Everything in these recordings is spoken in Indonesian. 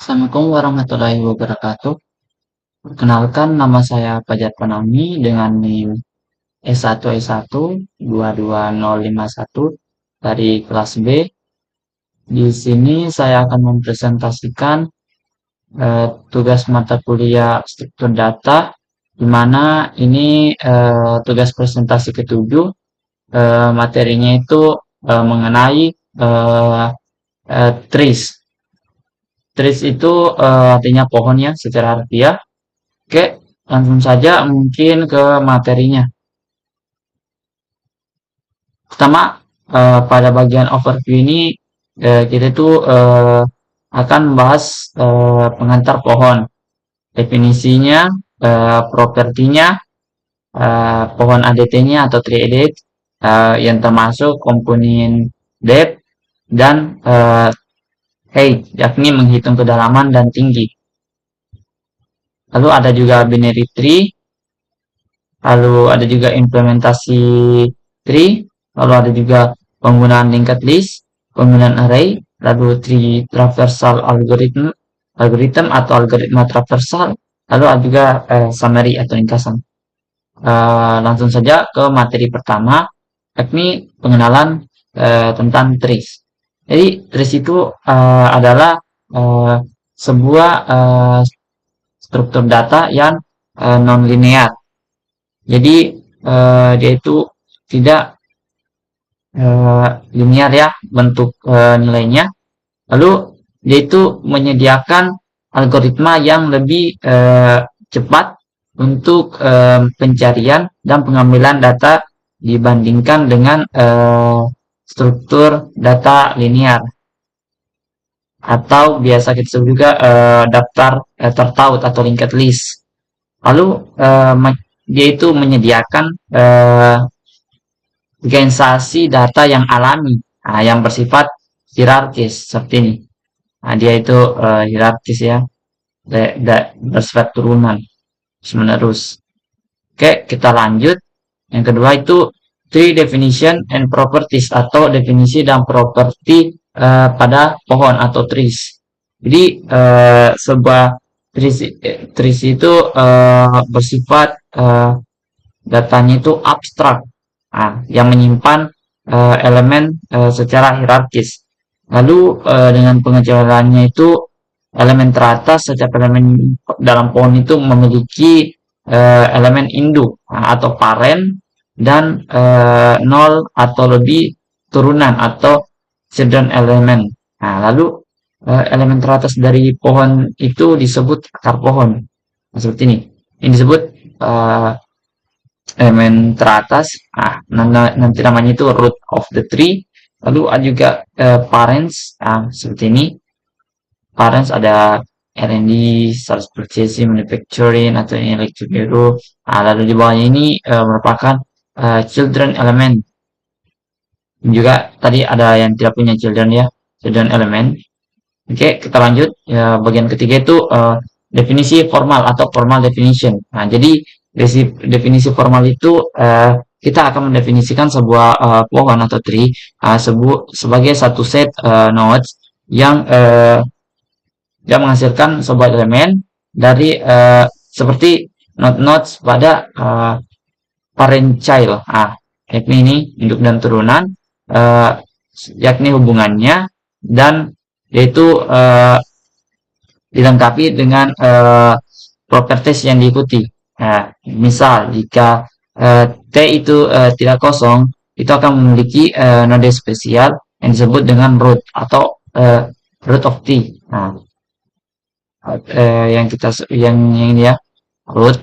Assalamualaikum warahmatullahi wabarakatuh. Perkenalkan, nama saya Fajar Panami dengan NIM S1S1 22051 dari kelas B. Di sini saya akan mempresentasikan tugas mata kuliah struktur data, di mana ini tugas presentasi ketujuh. Materinya itu mengenai eh, trees. Trees itu artinya pohon ya secara harfiah. Oke, langsung saja mungkin ke materinya. Pertama, pada bagian overview ini kita tuh akan membahas pengantar pohon, definisinya, propertinya, pohon ADT-nya atau tree ADT, yang termasuk komponen depth dan height, yakni menghitung kedalaman dan tinggi. Lalu ada juga binary tree, lalu ada juga implementasi tree, lalu ada juga penggunaan linked list, penggunaan array, lalu tree traversal algorithm atau algoritma traversal, lalu ada juga summary atau ringkasan. Langsung saja ke materi pertama, yakni pengenalan tentang trees. Jadi trees itu adalah sebuah struktur data yang non-linear. Jadi dia itu tidak linear ya bentuk nilainya. Lalu dia itu menyediakan algoritma yang lebih cepat untuk pencarian dan pengambilan data dibandingkan dengan struktur data linear atau biasa kita sebut juga daftar tertaut atau linked list. Lalu dia itu menyediakan organisasi data yang alami, yang bersifat hierarkis seperti ini. Nah, dia itu hierarkis ya, bersifat turunan menerus. Oke, kita lanjut. Yang kedua itu tree definition and properties atau definisi dan properti pada pohon atau trees. Jadi sebuah trees itu bersifat datanya itu abstrak, yang menyimpan elemen secara hierarkis. Lalu dengan pengejarannya itu elemen teratas setiap elemen dalam pohon itu memiliki elemen induk atau parent dan nol atau lebih turunan atau children element. Nah, lalu elemen teratas dari pohon itu disebut akar pohon. Nah, seperti ini. Ini disebut elemen teratas. Nanti namanya itu root of the tree. Lalu ada juga parents. Seperti ini. Parents ada R&D, sales purchasing, manufacturing, atau electric bureau. Lalu di bawahnya ini merupakan children element. Juga tadi ada yang tidak punya children ya, children element. Oke, kita lanjut. Bagian ketiga itu definisi formal atau formal definition. Nah, jadi definisi formal itu kita akan mendefinisikan sebuah pohon atau tree sebagai satu set nodes yang menghasilkan sebuah elemen dari seperti node-nodes pada parent child. Yakni ini induk dan turunan, yakni hubungannya, dan yaitu dilengkapi dengan properties yang diikuti. Misal jika T itu tidak kosong, itu akan memiliki node spesial yang disebut dengan root atau root of T. Yang ini ya, root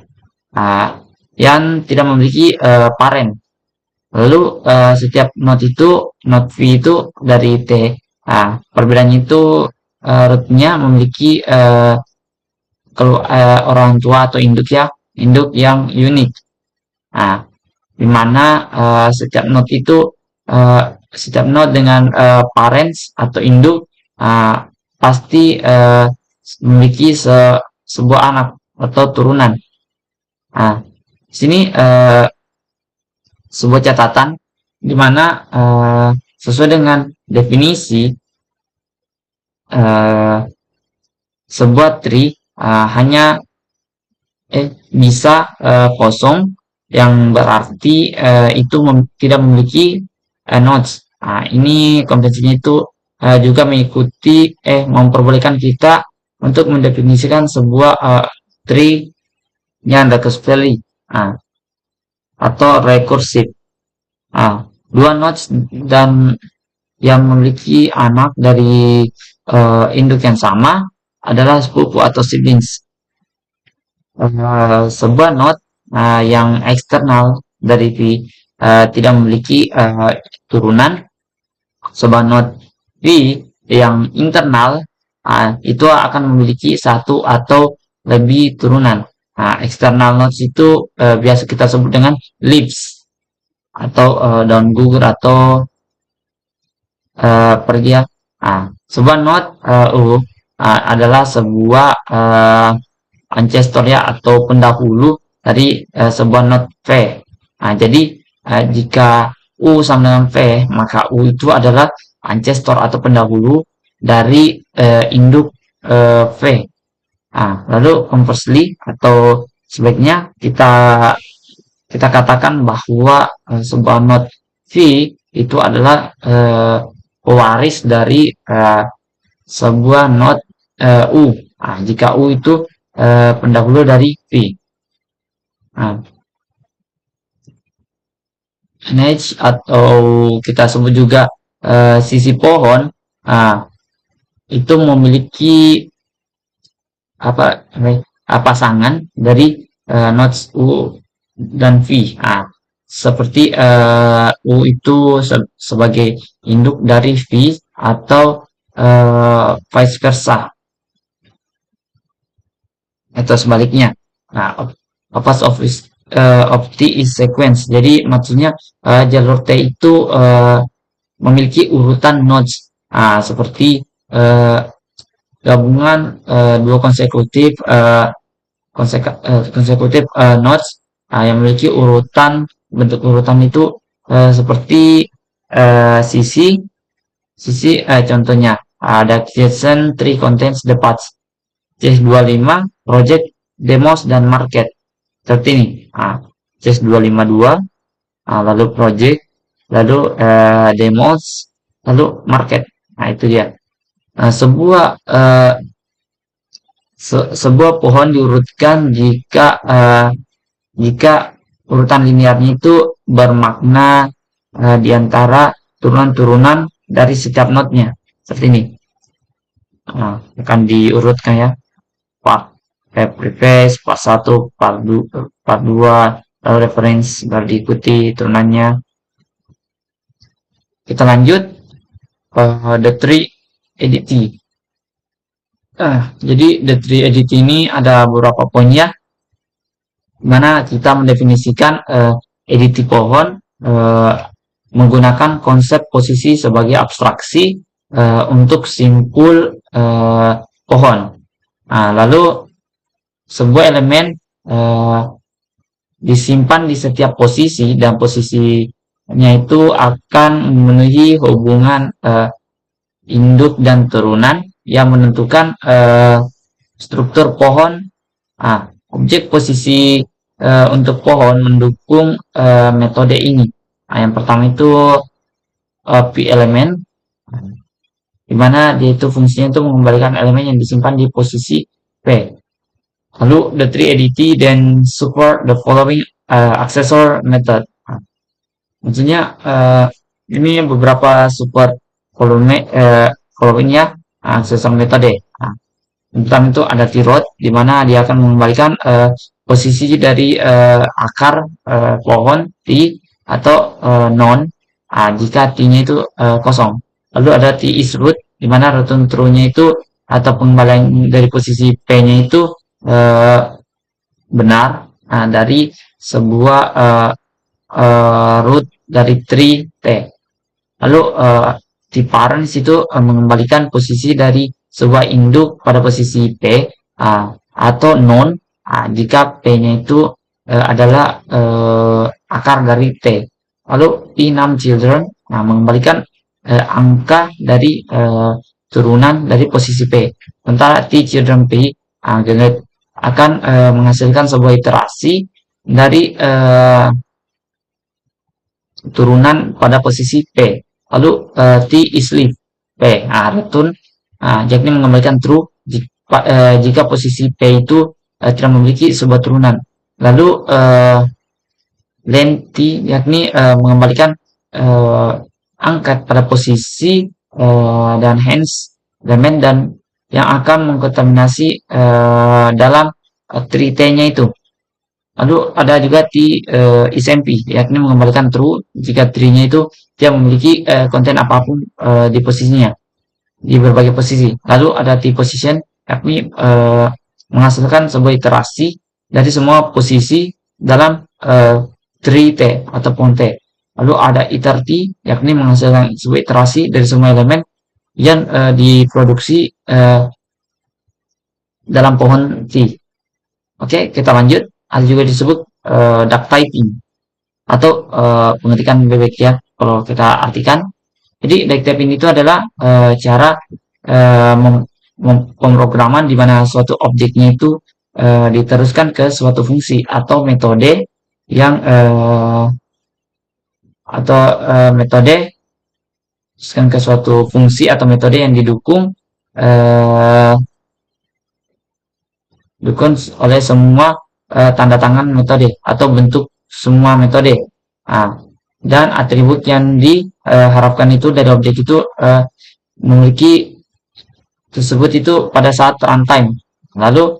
yang tidak memiliki parent. Lalu setiap node V itu dari T. Perbedaannya itu rootnya memiliki orang tua atau induk ya, induk yang unik. Di mana setiap node dengan parents atau induk pasti memiliki sebuah anak atau turunan. Di sini sebuah catatan di mana sesuai dengan definisi sebuah tree hanya bisa kosong, yang berarti itu tidak memiliki nodes. Nah, ini konvensinya itu juga mengikuti memperbolehkan kita untuk mendefinisikan sebuah tree yang recursive value atau recursive. Dua nodes dan yang memiliki anak dari induk yang sama adalah sepupu atau siblings. Sebuah node yang eksternal dari V tidak memiliki turunan. Sebuah node V yang internal itu akan memiliki satu atau lebih turunan. External nodes itu biasa kita sebut dengan leaves atau daun gugur atau pergi ya. Sebuah node U adalah sebuah ancestor ya, atau pendahulu dari sebuah node V. Jadi jika U sama dengan V, maka U itu adalah ancestor atau pendahulu dari induk V. Lalu conversely atau sebaliknya kita katakan bahwa sebuah node V itu adalah pewaris dari sebuah node U. Jika U itu pendahulu dari V. Edge atau kita sebut juga sisi pohon itu memiliki pasangan dari nodes U dan V. Seperti U itu sebagai induk dari V atau vice versa atau sebaliknya. Path of T is sequence. Jadi maksudnya jalur T itu memiliki urutan nodes seperti gabungan dua konsekutif nodes yang memiliki urutan. Bentuk urutan itu seperti sisi contohnya ada adjacent tree contains the paths CS25 project demos dan market seperti ini. CS252 lalu project, lalu demos, lalu market. Itu dia. Sebuah pohon diurutkan jika urutan linearnya itu bermakna di antara turunan-turunan dari setiap node-nya. Seperti ini. Akan diurutkan ya. Part preface, part 1, part 2, lalu reference baru diikuti turunannya. Kita lanjut the tree edit. Jadi the tree edit ini ada beberapa poinnya, mana kita mendefinisikan edit pohon menggunakan konsep posisi sebagai abstraksi untuk simpul pohon. Lalu sebuah elemen disimpan di setiap posisi, dan posisinya itu akan memenuhi hubungan induk dan turunan yang menentukan struktur pohon. Objek posisi untuk pohon mendukung metode ini. Yang pertama itu P element, dimana dia itu fungsinya itu mengembalikan elemen yang disimpan di posisi P. Lalu the tree edit then support the following accessor method. Maksudnya ini beberapa support followingnya accessor metode. Yang pertama itu ada t-rod, di mana dia akan mengembalikan posisi dari akar pohon T atau non jika T-nya itu kosong. Lalu ada T is root, di mana return true-nya itu atau pengembalian dari posisi P-nya itu benar dari sebuah root dari tree T. Lalu T parents itu mengembalikan posisi dari sebuah induk pada posisi P atau non jika P-nya itu adalah akar dari T. Lalu P num children mengembalikan angka dari turunan dari posisi P. Sementara T children P akan menghasilkan sebuah iterasi dari turunan pada posisi P. Lalu T is leaf P. Return yakni mengembalikan true jika posisi P itu tidak memiliki sebuah turunan. Lalu len T yakni mengembalikan angkat pada posisi dan hence elemen dan yang akan mengkontaminasi dalam tree T-nya itu. Lalu ada juga T is empty, yakni mengembalikan true jika tree-nya itu tidak memiliki konten apapun di posisinya, di berbagai posisi. Lalu ada T position, yakni menghasilkan sebuah iterasi dari semua posisi dalam tree T ataupun T. Lalu ada iter T, yakni menghasilkan sebuah iterasi dari semua elemen yang diproduksi dalam pohon T. Oke, kita lanjut. Ada juga disebut duck typing atau pengetikan bebek ya, kalau kita artikan. Jadi duck typing itu adalah cara pemrograman di mana suatu objeknya itu diteruskan ke suatu fungsi atau metode yang metode teruskan ke suatu fungsi atau metode yang didukung oleh semua tanda tangan metode atau bentuk semua metode. Dan atribut yang diharapkan itu dari objek itu memiliki tersebut itu pada saat runtime. Lalu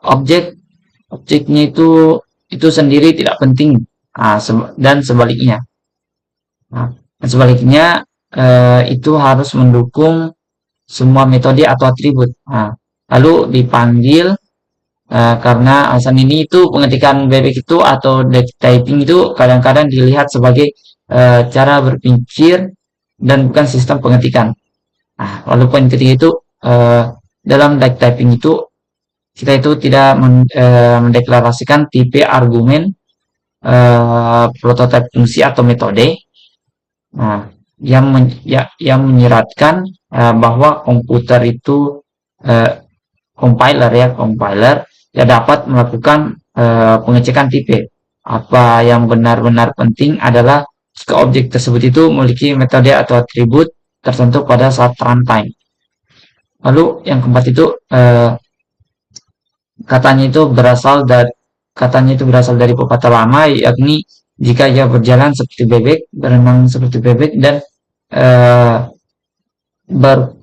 objeknya itu sendiri tidak penting dan sebaliknya. Sebaliknya itu harus mendukung semua metode atau atribut. Lalu dipanggil karena alasan ini itu pengetikan bebek itu atau typing itu kadang-kadang dilihat sebagai cara berpikir dan bukan sistem pengetikan. Lalu poin ketiga itu dalam typing itu kita itu tidak mendeklarasikan tipe argumen prototipe fungsi atau metode yang menyeratkan bahwa komputer itu compiler dapat melakukan pengecekan tipe. Apa yang benar-benar penting adalah jika objek tersebut itu memiliki metode atau atribut tertentu pada saat runtime. Lalu yang keempat itu katanya itu berasal dari pepatah lama, yakni jika ia berjalan seperti bebek, berenang seperti bebek, dan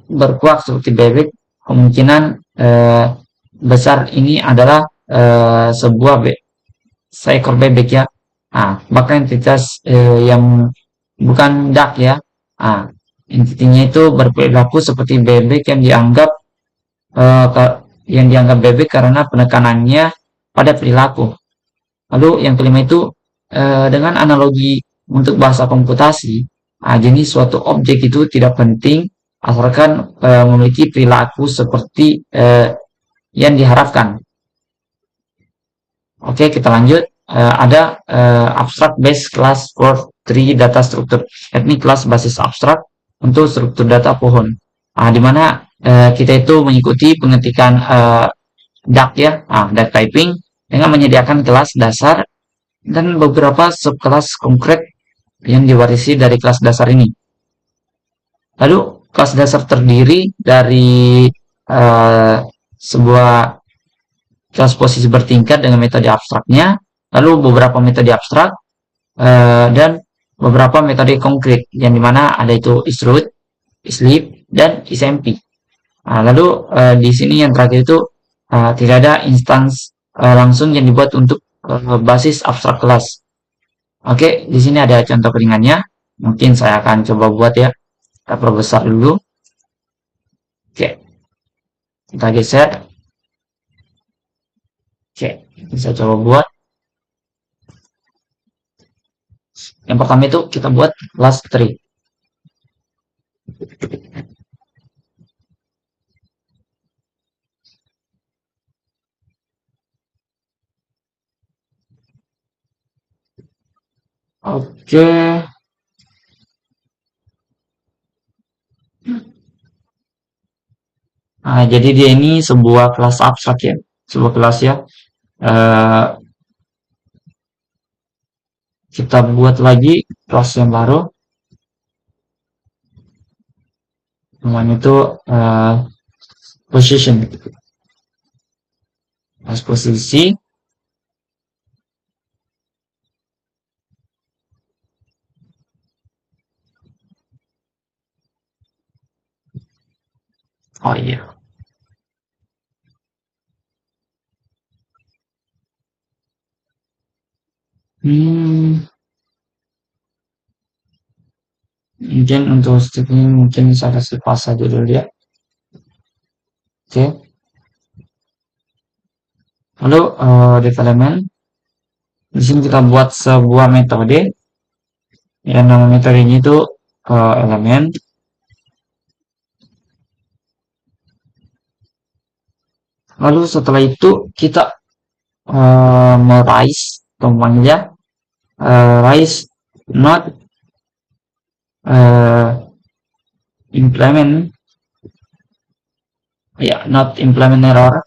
berkuak seperti bebek, kemungkinan besar ini adalah seekor bebek ya. Bahkan entitas yang bukan duck ya. Intinya itu berperilaku seperti bebek yang dianggap bebek karena penekanannya pada perilaku. Lalu yang kelima itu dengan analogi untuk bahasa komputasi, jenis suatu objek itu tidak penting asalkan memiliki perilaku seperti yang diharapkan. Oke, kita lanjut. Ada abstract based class for tree data structure, yakni kelas basis abstrak untuk struktur data pohon. Di mana kita itu mengikuti pengetikan duck ya, duck typing dengan menyediakan kelas dasar dan beberapa subkelas konkret yang diwarisi dari kelas dasar ini. Lalu kelas dasar terdiri dari sebuah kelas posisi bertingkat dengan metode abstraknya, lalu beberapa metode abstrak dan beberapa metode konkret yang dimana ada itu isRoot, isLeaf, dan isMP. Lalu di sini yang terakhir itu tidak ada instance langsung yang dibuat untuk basis abstrak kelas. Oke, di sini ada contoh ringannya. Mungkin saya akan coba buat ya. Kita perbesar dulu. Oke, kita geser. Oke, bisa coba buat. Yang pertama itu kita buat class tree. Oke. Nah, jadi dia ini sebuah kelas abstrak ya, sebuah kelas ya. Eh, kita buat lagi kelas yang baru, namanya itu position, kelas posisi. Oh iya. Hmm, mungkin untuk step ini mungkin saya kasih pas saja dulu ya. Oke. Lalu development. Di sini kita buat sebuah metode yang nama metodenya itu elemen. Lalu setelah itu kita merais tombangnya, rais not implement, ya not implement error,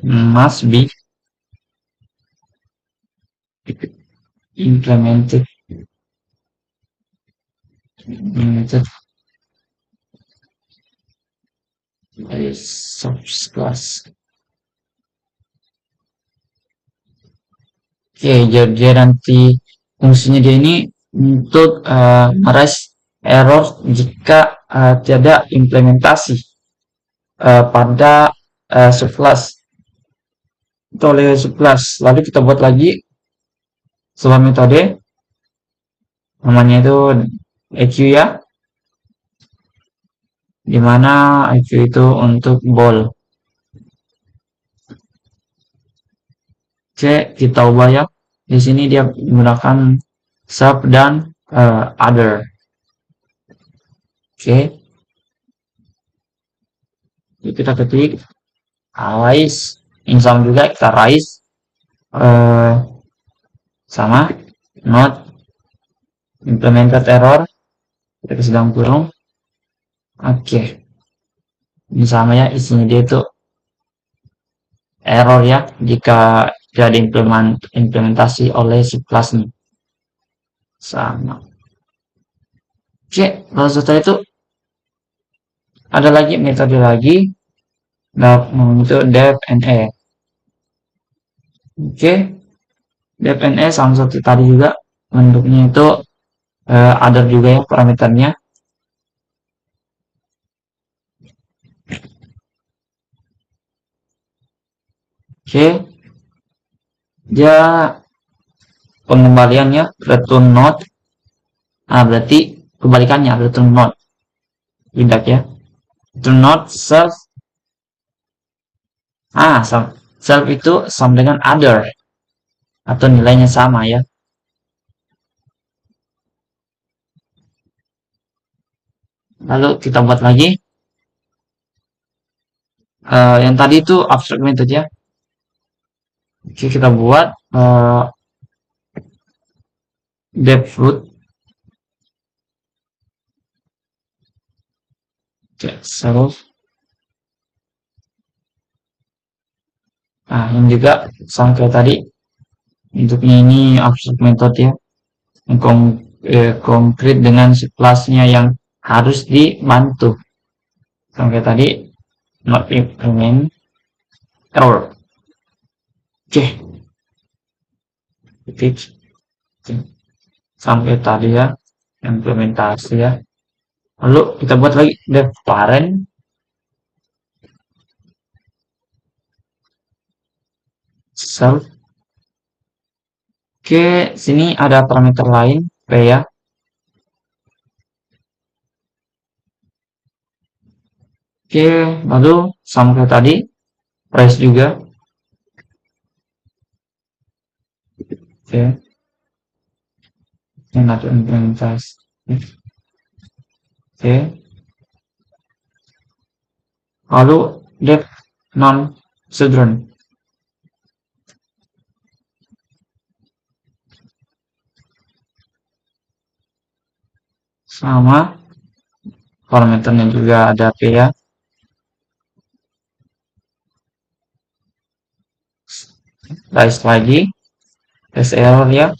must be implemented implemented by subclass. Oke, jadi nanti fungsinya dia ini untuk meres error jika tiada implementasi pada subclass itu oleh subclass. Lalu kita buat lagi sebuah metode namanya itu EQ ya, dimana EQ itu untuk ball. Oke, kita ubah ya. Di sini dia menggunakan sub dan other. Oke, kita ketik rise, ini sama juga kita rise sama not implemented error, kita kasih dalam kurung. Oke, ini sama ya, isinya dia itu error ya jika tidak diimplementasi oleh si kelasnya. Sama. Oke, lalu setelah itu ada lagi metode lagi, nah itu def and e. Oke, def and e sama seperti tadi juga, bentuknya itu ada juga ya parameternya. Oke, dia pengembaliannya return not. Nah, berarti kebalikannya return not. Tidak ya. Return not self. Self itu sama dengan other atau nilainya sama ya. Lalu kita buat lagi. Yang tadi itu abstract method ya. Oke, kita buat depth root. Oke, self. Nah, ini juga sama kayak tadi. Bentuknya ini abstract method ya. Yang konkret dengan kelasnya yang harus dibantu. Sama kayak tadi, not implement error. Oke, titik sampai tadi ya implementasi ya. Lalu kita buat lagi def parent self. Oke, sini ada parameter lain p ya. Oke, lalu sama kayak tadi price juga. Oke, yang ada implementasi. Oke, lalu def non children. sama, parameternya juga ada P ya. Rise lagi, tes error ya.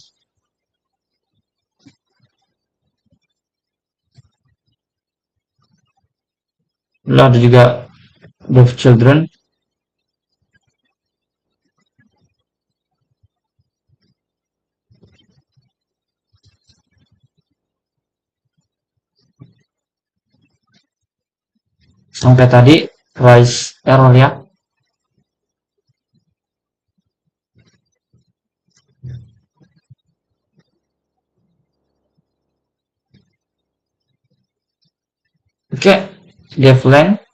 Lalu ada juga deaf children. Sampai tadi rise error ya. Oke, def length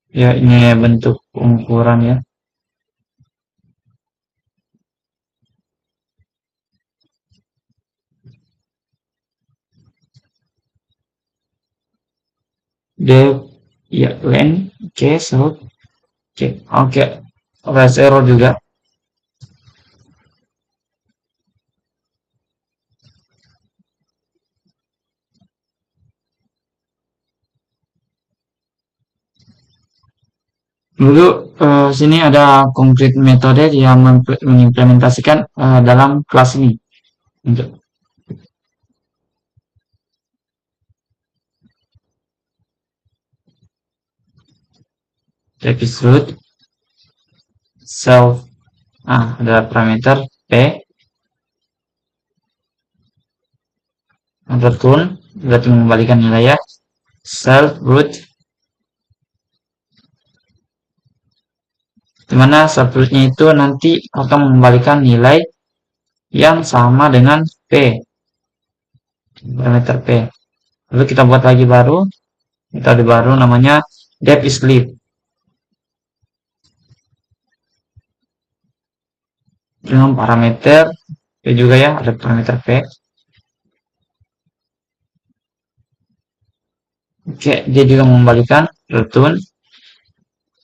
ya, ini bentuk ukuran ya. Def ya length, oke, so oke, rise error juga. Dulu sini ada konkret metode yang mengimplementasikan dalam kelas ini. Untuk episode self, ada parameter p return, berarti mengembalikan nilai ya, self root, dimana self rootnya itu nanti akan mengembalikan nilai yang sama dengan p, parameter p. Lalu kita buat lagi baru, kita ada baru namanya def is lead, dengan parameter p juga ya, ada parameter p. Oke, dia juga mengembalikan return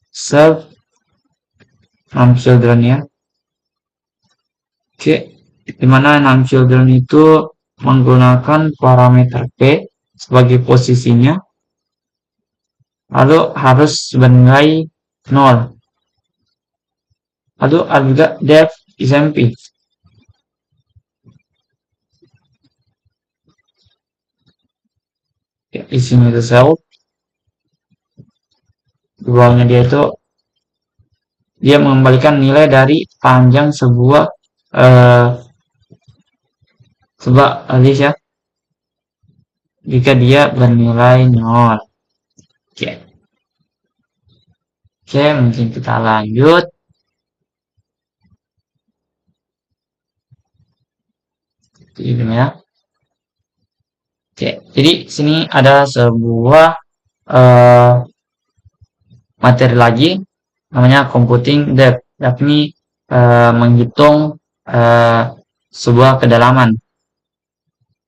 self non children ya. Oke, dimana non children itu menggunakan parameter p sebagai posisinya, lalu harus bernilai 0. Lalu ada juga def is empty. Ya, isinya itu self, di bawahnya dia mengembalikan nilai dari panjang sebuah list ya, jika dia bernilai 0. Oke, mungkin kita lanjut. Ini ya. Oke, jadi sini ada sebuah materi lagi namanya computing depth, yakni menghitung sebuah kedalaman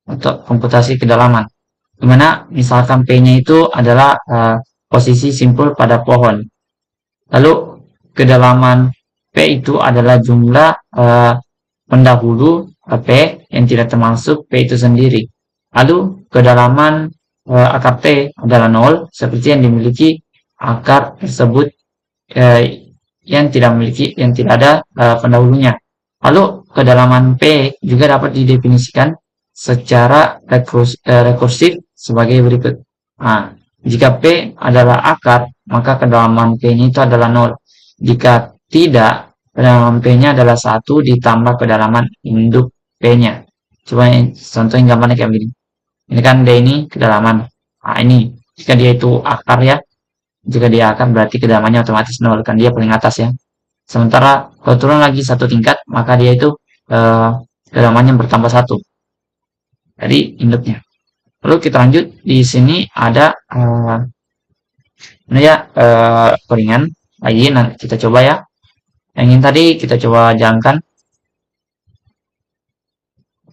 untuk komputasi kedalaman, dimana misalkan P-nya itu adalah posisi simpul pada pohon, lalu kedalaman P itu adalah jumlah pendahulu P yang tidak termasuk P itu sendiri, lalu kedalaman akar T adalah 0 seperti yang dimiliki akar tersebut yang tidak ada pendahulunya. Lalu kedalaman P juga dapat didefinisikan secara rekursif sebagai berikut. Nah, jika P adalah akar, maka kedalaman P-nya itu adalah 0. Jika tidak, kedalaman P-nya adalah 1 ditambah kedalaman induk P-nya. Coba contohin gambarnya kayak begini. Ini kan D ini kedalaman. Nah, ini jika dia itu akar ya. Jika dia akar berarti kedalamannya otomatis 0, kan dia paling atas ya. Sementara kalau turun lagi satu tingkat, maka dia itu kedalamannya bertambah 1. Jadi induknya. Lalu kita lanjut, di sini ada koringan lagi, nanti kita coba ya. Yang ini tadi kita coba jalankan.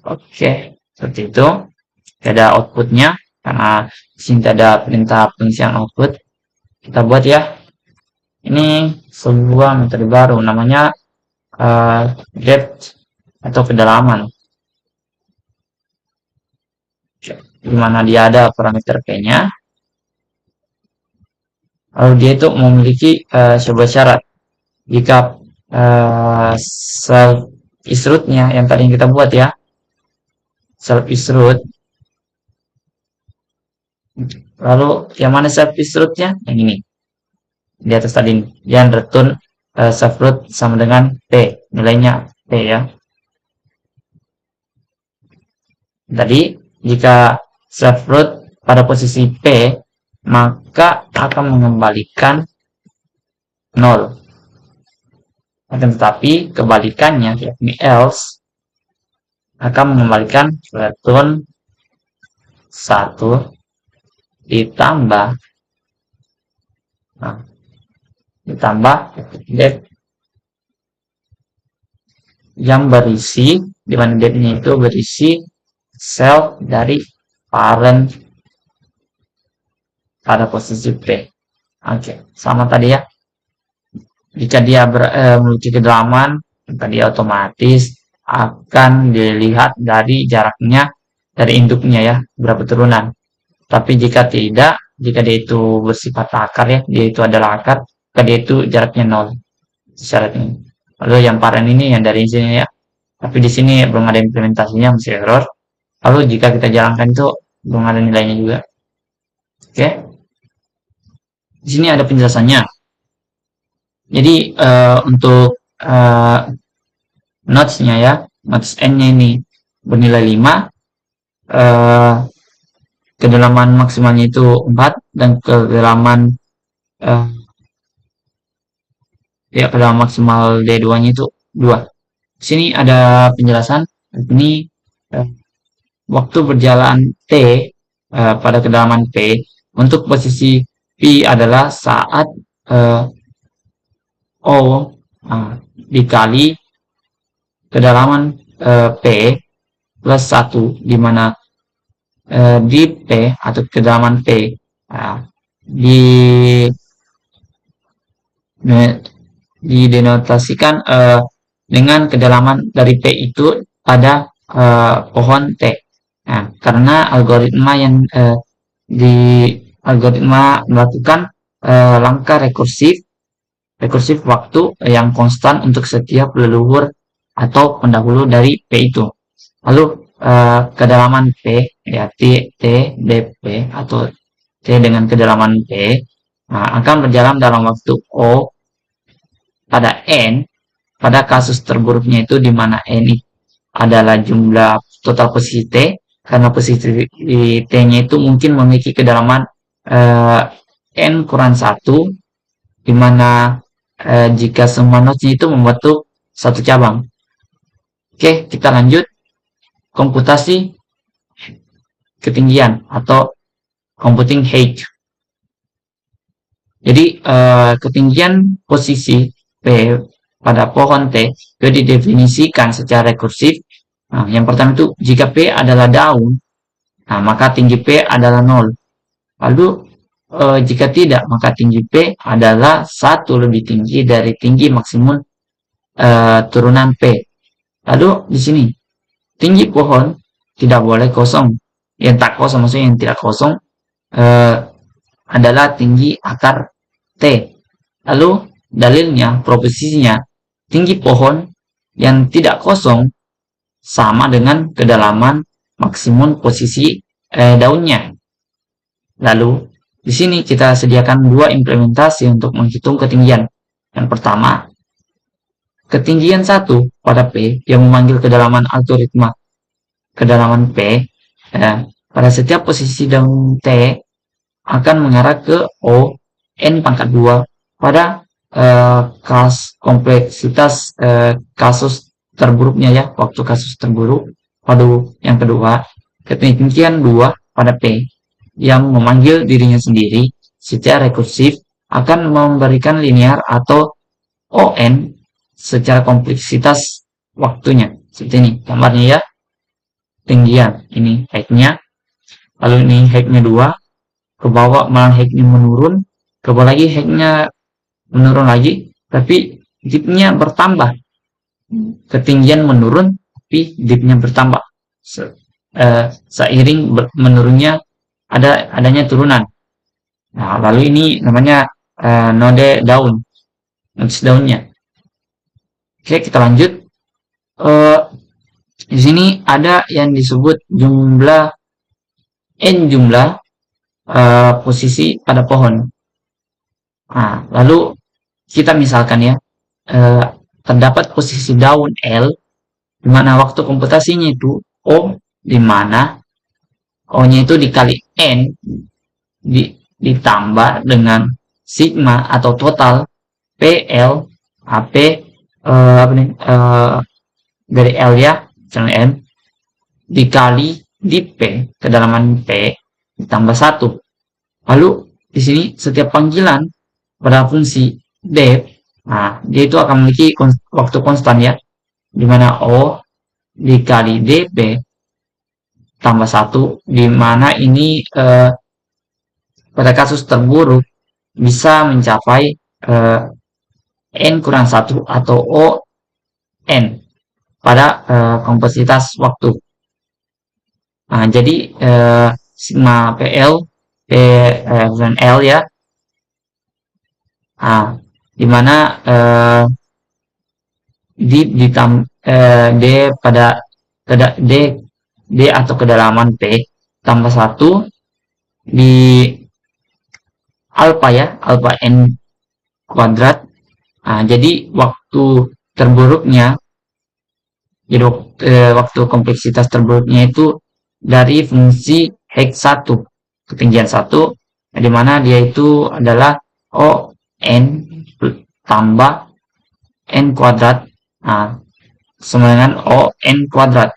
Oke, seperti itu. Ada outputnya, karena di sini ada perintah pengisian output. Kita buat ya. Ini sebuah metode baru, namanya depth atau kedalaman. di mana dia ada parameter P-nya, lalu dia itu memiliki sebuah syarat. Jika self is root-nya yang tadi kita buat ya, self is root, lalu yang mana self is root-nya? Yang ini, di atas tadi, yang return self root sama dengan P, nilainya P ya. Tadi jika self root pada posisi P, maka akan mengembalikan 0. Akan tetapi kebalikannya, yakni else, akan mengembalikan return 1 ditambah dep yang berisi, di mana depnya itu berisi self dari parent pada posisi P. Oke, sama tadi ya. Jika dia memiliki kedalaman, maka dia otomatis akan dilihat dari jaraknya dari induknya ya, berapa turunan. Tapi jika tidak, jika dia itu bersifat akar ya, dia itu adalah akar, maka dia itu jaraknya 0 syaratnya. Lalu yang parent ini yang dari sini ya, tapi di sini belum ada implementasinya, masih error. Lalu jika kita jalankan itu belum ada nilainya juga. Oke, di sini ada penjelasannya. Jadi untuk nodes-nya ya, nodes n-nya ini bernilai 5, kedalaman maksimalnya itu 4, dan kedalaman kedalaman maksimal D2-nya itu 2. Di sini ada penjelasan. Ini waktu berjalan T pada kedalaman P untuk posisi P adalah saat O dikali kedalaman P plus 1, di mana di P atau kedalaman P didenotasikan dengan kedalaman dari P itu pada pohon T. Nah, karena algoritma yang algoritma melakukan langkah rekursif waktu yang konstan untuk setiap leluhur atau pendahulu dari P itu. Lalu kedalaman P ya T, dp atau T dengan kedalaman P akan berjalan dalam waktu O pada N, pada kasus terburuknya itu di mana N adalah jumlah total posisi T, karena posisi T-nya itu mungkin memiliki kedalaman N kurang 1, di mana jika semua node-nya itu membentuk satu cabang. Oke, kita lanjut. Komputasi ketinggian atau computing height. Jadi ketinggian posisi P pada pohon T itu didefinisikan secara rekursif. Nah, yang pertama itu jika P adalah daun, maka tinggi P adalah 0. Lalu jika tidak, maka tinggi P adalah 1 lebih tinggi dari tinggi maksimum turunan P. Lalu di sini tinggi pohon tidak boleh kosong. Yang tak kosong, maksudnya yang tidak kosong adalah tinggi akar T. Lalu dalilnya, proposisinya, tinggi pohon yang tidak kosong sama dengan kedalaman maksimum posisi daunnya. Lalu di sini kita sediakan dua implementasi untuk menghitung ketinggian. Yang pertama, ketinggian 1 pada P yang memanggil kedalaman algoritma kedalaman P pada setiap posisi daun T akan mengarah ke O N pangkat 2 pada kompleksitas kasus terburuknya ya, waktu kasus terburuk. Pada yang kedua, ketinggian 2 pada P yang memanggil dirinya sendiri secara rekursif akan memberikan linear atau ON secara kompleksitas waktunya. Seperti ini gambarnya ya. Tinggian ini height-nya, lalu ini height-nya 2, ke bawah malah height-nya menurun, ke bawah lagi height-nya menurun lagi, tapi dip-nya bertambah. Ketinggian menurun tapi dip-nya bertambah. seiring menurunnya adanya turunan. Nah, lalu ini namanya node daun, nodes daunnya. Oke, kita lanjut. Eh, di sini ada yang disebut jumlah posisi pada pohon. Nah, lalu kita misalkan ya, eh, terdapat posisi daun L, di mana waktu komputasinya itu O, di mana O-nya itu dikali N, ditambah dengan sigma atau total PL, AP, apa nih, dari L ya, misalnya N, dikali di P, kedalaman P, ditambah 1. Lalu, di sini setiap panggilan pada fungsi def, nah, dia itu akan memiliki waktu konstan ya, di mana O dikali dp tambah 1, di mana ini pada kasus terburuk bisa mencapai N kurang 1 atau O N pada kompleksitas waktu. Nah, jadi sigma PL dan L ya. Nah, dimana D pada D atau kedalaman P tambah 1 di alpha ya, alpha N kuadrat. Nah, jadi waktu terburuknya, jadi waktu kompleksitas terburuknya itu dari fungsi Hex 1, ketinggian 1, di mana dia itu adalah O N tambah N kuadrat, nah, sama dengan O N kuadrat.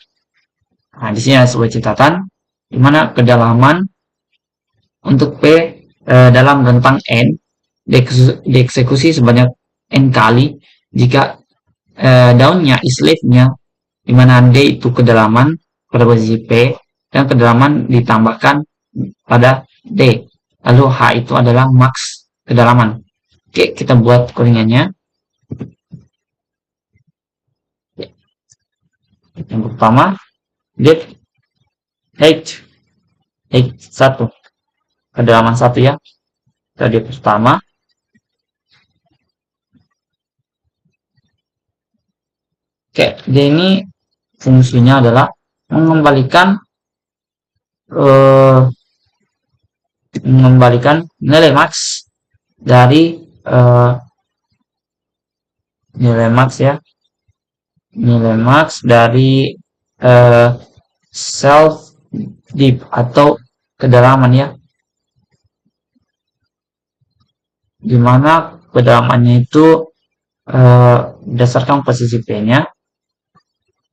Nah, di sini ada sebuah catatan, di mana kedalaman untuk P dalam rentang N dieksekusi sebanyak N kali jika daunnya is leaf-nya, di mana D itu kedalaman pada posisi P dan kedalaman ditambahkan pada D. Lalu H itu adalah max kedalaman. Oke, kita buat codingannya. Yang pertama, depth H 1, kedalaman 1 ya. Tadi pertama. Oke, dia ini fungsinya adalah mengembalikan nilai max dari nilai max ya, nilai max dari self deep atau kedalaman ya, dimana kedalamannya itu berdasarkan posisi P-nya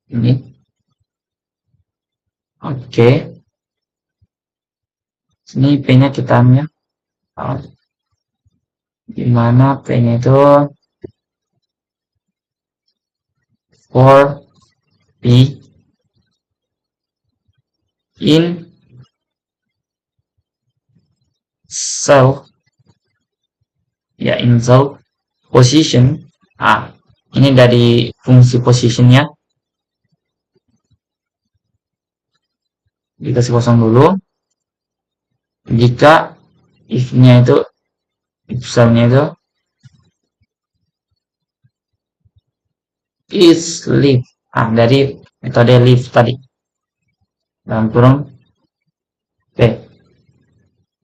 ini. Oke, sini P-nya kita ambil, dimana P-nya itu 4P in self ya, in self position. Ini dari fungsi positionnya, dikasih kosong dulu. Jika if-nya itu, if cell-nya itu is leaf, dari metode leaf tadi, dalam kurung P.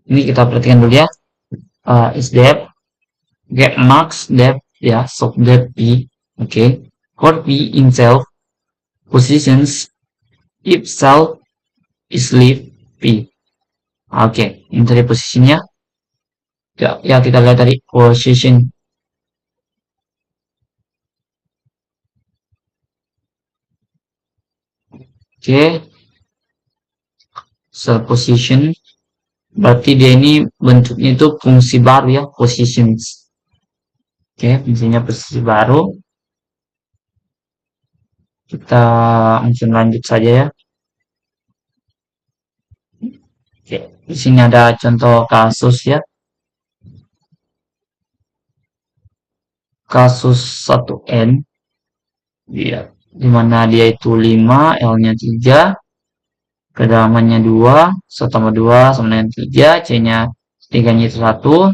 Ini kita perhatikan dulu ya. Is depth, get max depth ya, soft depth P. Oke, for P in self positions if self is leaf P. Oke, ini tadi posisinya ya, kita lihat tadi position. Oke, cell position berarti dia ini bentuknya itu fungsi baru ya, positions. Oke, fungsinya posisi baru. Kita langsung lanjut saja ya. Oke, di sini ada contoh kasus ya. Kasus 1N, dia dimana dia itu 5, L-nya 3, kedalamannya 2, 1 tambah 2 sama dengan 3, C-nya 3-nya itu 1,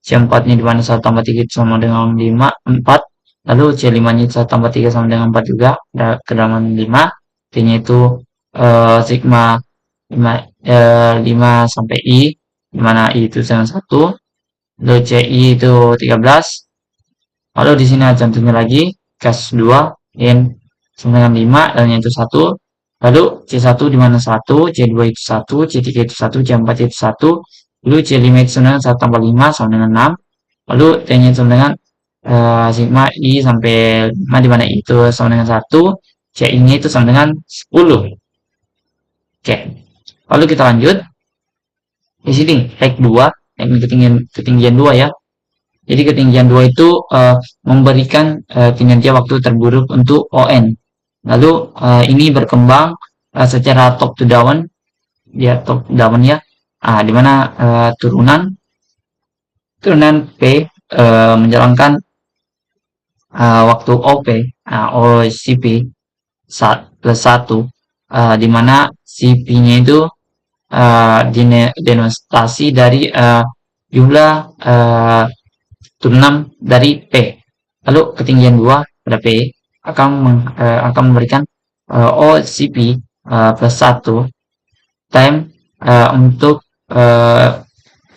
C4-nya di mana 1 tambah 3 itu sama dengan 5, 4, lalu C5-nya itu 1 tambah 3 sama dengan 4 juga, kedalaman 5, T-nya itu sigma 5, 5 sampai I, di mana I itu dengan 1, lalu CI itu 13, lalu di sini ada contohnya lagi, case 2, N sama dengan 5, L-nya itu 1, lalu C1 di mana 1, C2 itu 1, C3 itu 1, C4 itu 1, lalu C5 itu sama dengan 1 tambah 5 sama dengan 6, lalu T-nya sama dengan sigma I sampai 5 di mana I itu sama dengan 1, CI-nya itu sama dengan 10. Oke, lalu kita lanjut. Di sini hack 2, hack ketinggian 2 ya. Jadi ketinggian 2 itu memberikan kinerja waktu terburuk untuk ON. Lalu ini berkembang secara top to down, dia top down ya. Di mana turunan P menjalankan waktu OP, OCP plus 1, di mana CP-nya itu denotasi dari jumlah turunan dari P. Lalu ketinggian 2 pada P akan memberikan OCP plus 1 time untuk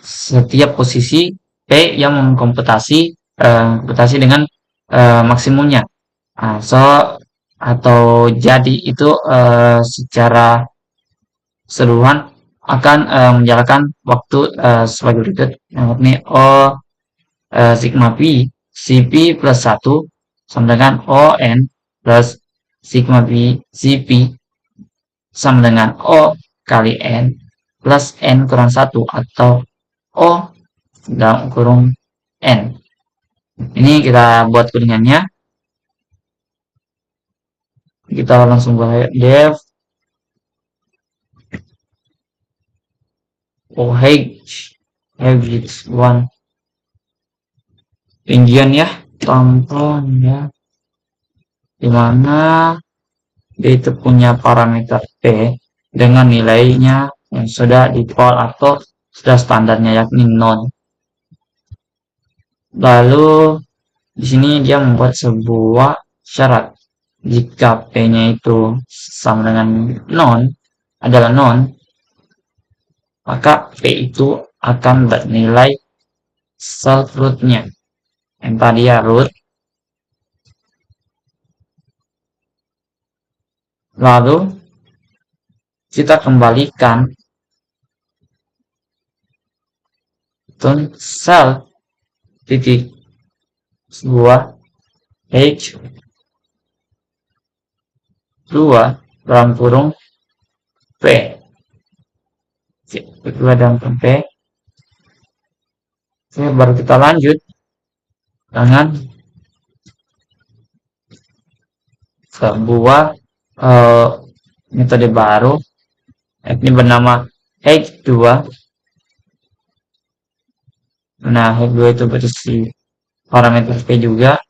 setiap posisi P yang mengkomputasi dengan maksimumnya. Atau jadi itu secara keseluruhan akan menjalankan waktu sebagai berikut. Ini O sigma P CP plus 1 sama dengan ON plus sigma P CP sama dengan O kali N plus N kurang 1 atau O dalam kurung N. Ini kita buat codingannya. Kita langsung buat def OH1 tinggian ya, tampilnya dimana dia itu punya parameter P dengan nilainya yang sudah default atau sudah standarnya yakni 0. Lalu di sini dia membuat sebuah syarat jika P-nya itu sama dengan adalah non, maka P itu akan bernilai self root-nya. Yang tadi ya root. Lalu kita kembalikan self titik sebuah H2 dalam kurung P. Kedua dalam kurung P. Oke, baru kita lanjut dengan sebuah metode baru, ini bernama H2. Nah, H2 itu berisi parameter P juga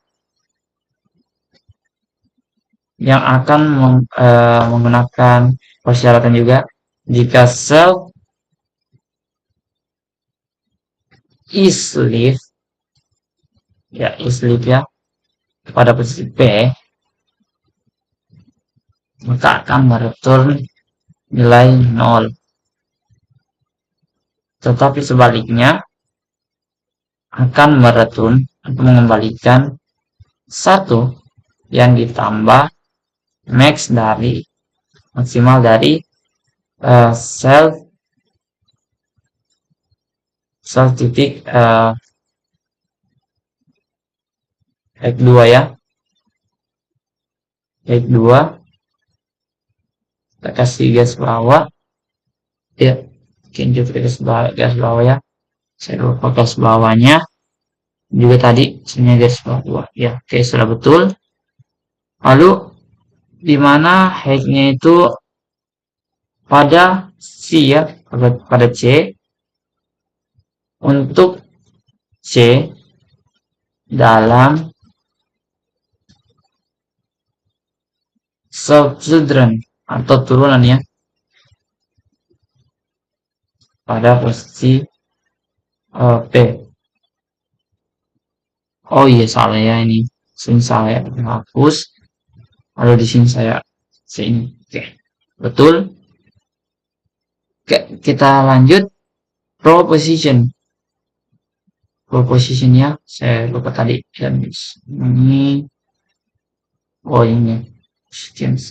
yang akan menggunakan persyaratan juga jika self is leave ya pada posisi P, maka akan mereturn nilai 0. Tetapi sebaliknya akan mereturn atau mengembalikan 1 yang ditambah maksimal dari self titik H2 ya. H2 kita kasih garis bawah ya, kinjut garis bawah ya, saya lupa garis bawahnya juga tadi sebenarnya garis bawah ya. Oke, sudah betul. Lalu dimana hacknya itu pada C ya, pada C, untuk C dalam subchildren atau turunan ya, pada posisi P. Oh iya salah ya ini. Sini saya hapus. Lalu di sini saya sini. Oke. Betul. Oke, kita lanjut proposition. Propositionnya saya lupa tadi. Dan ini oh ini.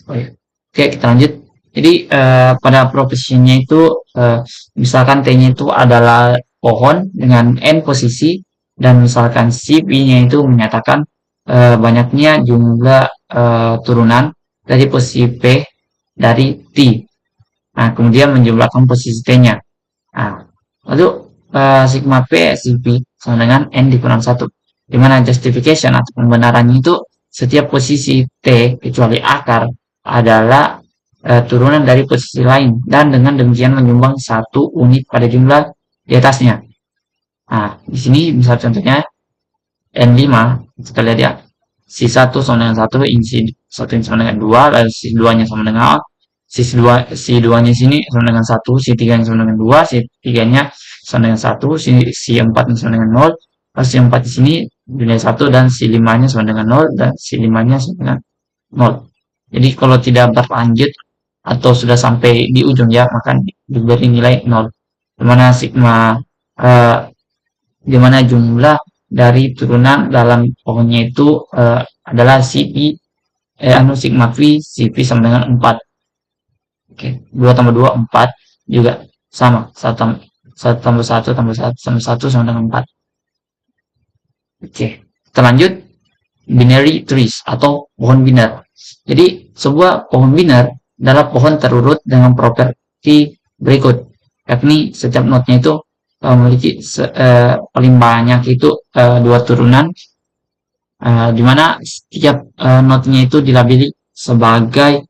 Oh ya. Oke, kita lanjut. Jadi pada propositionnya itu misalkan T-nya itu adalah pohon dengan n posisi dan misalkan si P-nya itu menyatakan banyaknya jumlah turunan dari posisi P dari T. Nah, kemudian menjumlahkan posisi T-nya. Nah, lalu sigma P si P sama dengan n dikurang 1. Di mana justification atau pembenarannya itu setiap posisi T kecuali akar adalah turunan dari posisi lain dan dengan demikian menyumbang 1 unit pada jumlah di atasnya. Nah, di sini misal contohnya N5, kita lihat ya, si 1 sama dengan 1, si 1 sama dengan 2, lalu si 2-nya sama dengan A, si 2-nya sini sama dengan 1, si 3-nya sama dengan 2, si 3-nya sama dengan 1, si 4-nya sama dengan 0, lalu si 4 di sini nilai 1, dan si 5-nya sama dengan 0, dan si 5-nya sama dengan 0. Jadi kalau tidak berlanjut atau sudah sampai di ujung ya, maka diberi nilai 0. Dimana sigma dimana jumlah dari turunan dalam pohonnya itu adalah CP sigma V, CP sama dengan 4. Oke, 2 tambah 2 4 juga sama. 1 tambah 1 tambah 1 tambah 1 sama dengan 4. Oke, kita lanjut binary trees atau pohon biner. Jadi sebuah pohon biner adalah pohon terurut dengan properti berikut, yakni setiap node-nya itu memiliki paling banyak itu 2 turunan, di mana setiap node-nya itu dilabeli sebagai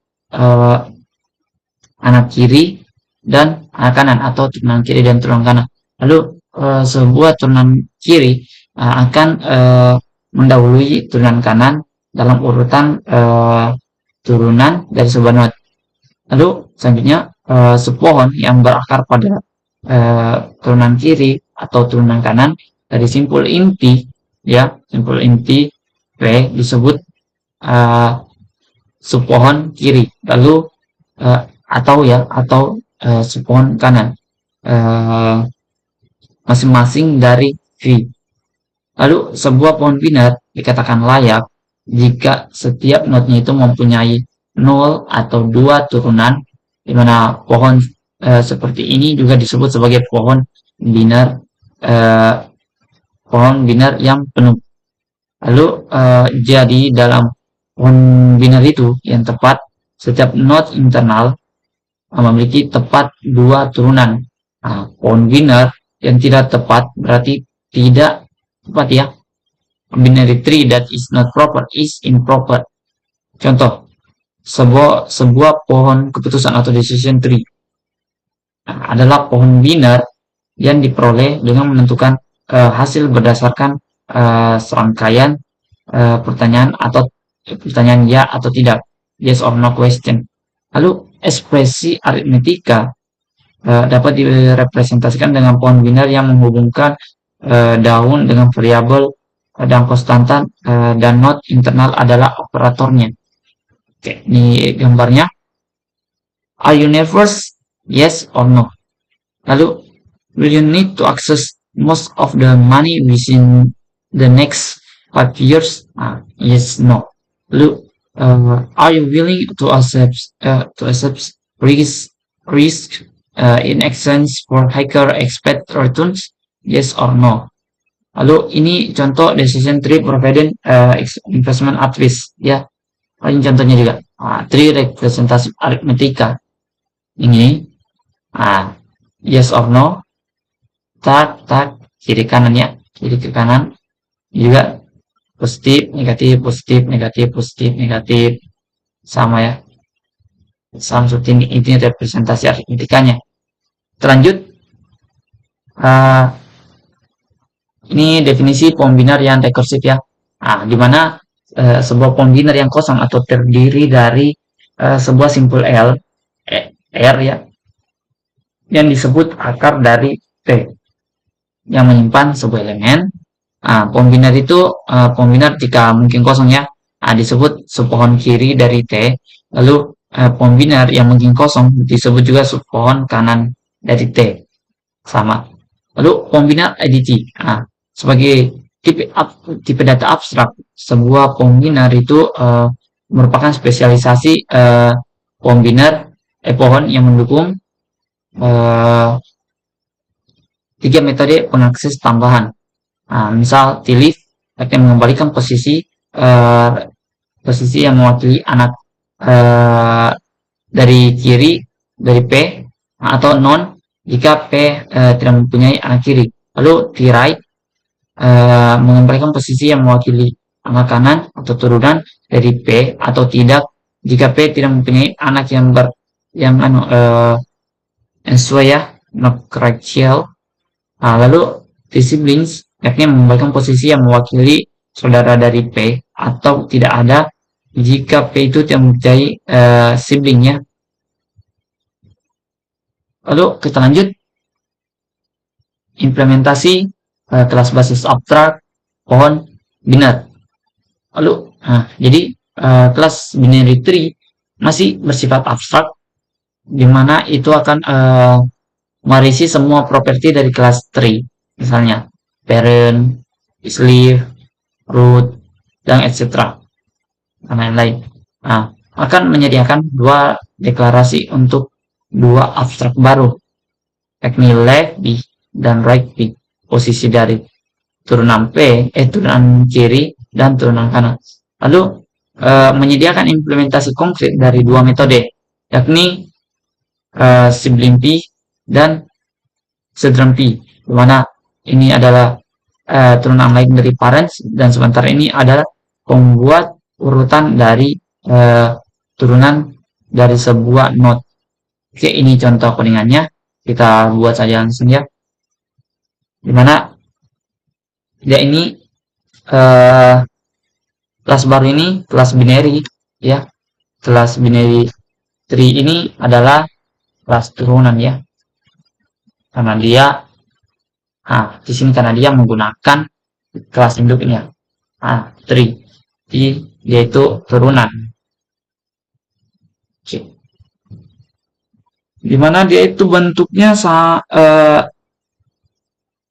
anak kiri dan anak kanan atau turunan kiri dan turunan kanan. Lalu sebuah turunan kiri akan mendahului turunan kanan dalam urutan turunan dari sebuah node. Lalu selanjutnya sepohon yang berakar pada turunan kiri atau turunan kanan dari simpul inti ya, simpul inti P disebut sepohon kiri. Lalu atau sepohon kanan masing-masing dari V. Lalu sebuah pohon biner dikatakan layak jika setiap node-nya itu mempunyai 0 atau 2 turunan, di mana pohon seperti ini juga disebut sebagai pohon biner yang penuh. Lalu jadi dalam pohon biner itu yang tepat setiap node internal memiliki tepat 2 turunan. Nah, pohon biner yang tidak tepat berarti tidak tepat ya. Binary tree that is not proper is improper. Contoh, sebuah pohon keputusan atau decision tree adalah pohon biner yang diperoleh dengan menentukan hasil berdasarkan serangkaian pertanyaan atau pertanyaan ya atau tidak, yes or no question. Lalu ekspresi aritmetika dapat direpresentasikan dengan pohon biner yang menghubungkan daun dengan variabel dan konstantan dan node internal adalah operatornya. Oke, ini gambarnya. Are you nervous? Yes or no? Lalu, will you need to access most of the money within the next 5 years? Yes, no. Lalu, are you willing to accept risk in exchange for higher expected returns? Yes or no? Lalu ini contoh decision tree provided investment advice ya. Ini contohnya juga. Tree representatif aritmetika. Ini yes or no. Tak kiri kanan ya. Kiri ke kanan juga positif, negatif, positif, negatif, positif, negatif. Sama ya. Sama seperti ini representasi aritmetikanya. Terlanjut. Ini definisi pohon biner yang rekursif ya. Di mana sebuah pohon biner yang kosong atau terdiri dari sebuah simpul R ya, yang disebut akar dari T yang menyimpan sebuah elemen. Pom biner itu pom biner jika mungkin kosong ya, disebut subpohon kiri dari T. Lalu pom biner yang mungkin kosong disebut juga subpohon kanan dari T. Sama. Lalu pom biner aditi. Sebagai tipe data abstrak, sebuah pom biner itu merupakan spesialisasi pom biner pohon yang mendukung tiga metode pengakses tambahan. Misal tilif akan mengembalikan posisi yang mewakili anak dari kiri dari P, atau non jika P tidak mempunyai anak kiri. Lalu T-right mengembalikan posisi yang mewakili anak kanan atau turunan dari P atau tidak jika P tidak mempunyai anak yang sesuai ya, not correctial. Lalu T-siblings yakni mengembalikan posisi yang mewakili saudara dari P atau tidak ada jika P itu tidak mempunyai siblingnya. Lalu kita lanjut implementasi kelas basis abstrak pohon biner. Lalu jadi kelas binary tree masih bersifat abstrak, di mana itu akan mewarisi semua properti dari kelas tree, misalnya parent, sleeve, root, dan etc. dan lain-lain. Akan menyediakan dua deklarasi untuk dua abstrak baru, yakni left B dan right B, posisi dari turunan turunan kiri dan turunan kanan. Lalu menyediakan implementasi konkret dari dua metode, yakni sibling P dan sederhana P, di mana ini adalah turunan lain dari parents, dan sementara ini adalah pembuat urutan dari turunan dari sebuah node. Oke, ini contoh codingannya, kita buat saja langsung ya. Dimana ya ini kelas baru ini kelas binary ya. Kelas binary tree ini adalah kelas turunan ya, karena dia di sini karena dia menggunakan kelas induknya tree, yaitu turunan. Oke. Dimana dia itu bentuknya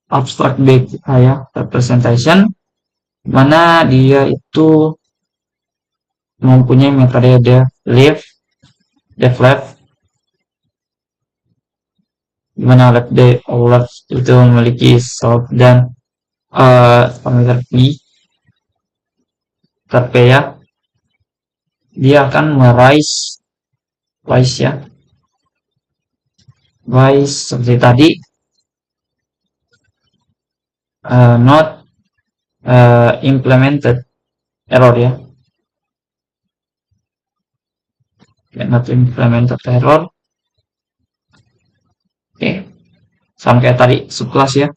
abstract data ya, representation, mana dia itu mempunyai metode def left, dimana left itu memiliki source dan parameter P ya, dia akan merise ya, rise seperti tadi, not implemented error ya, not implemented error. Oke, sama kayak tadi subclass ya.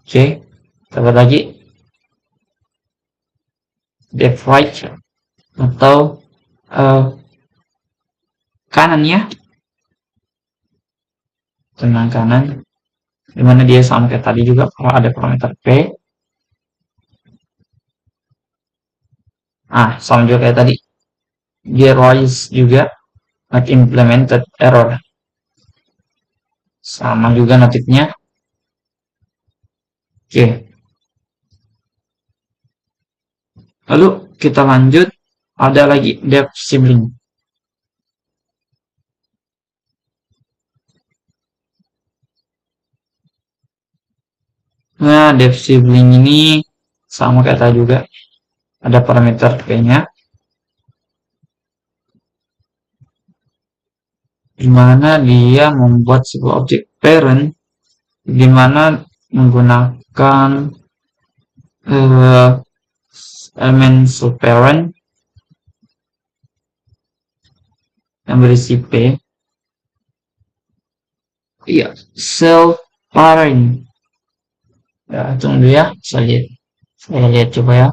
Oke, kita lagi def right atau kanan ya, tengah kanan, dimana dia sama kayak tadi juga kalau ada parameter P. Sama juga kayak tadi, dia rise juga, not implemented error, sama juga notifnya. Oke, lalu kita lanjut, ada lagi def sibling. Nah, def sibling ini sama kayak tadi juga, ada parameter P-nya, dimana dia membuat sebuah objek parent, dimana menggunakan elemen subparent yang berisi P. Iya, self parent. Ya, tunggu ya, saya lihat coba ya.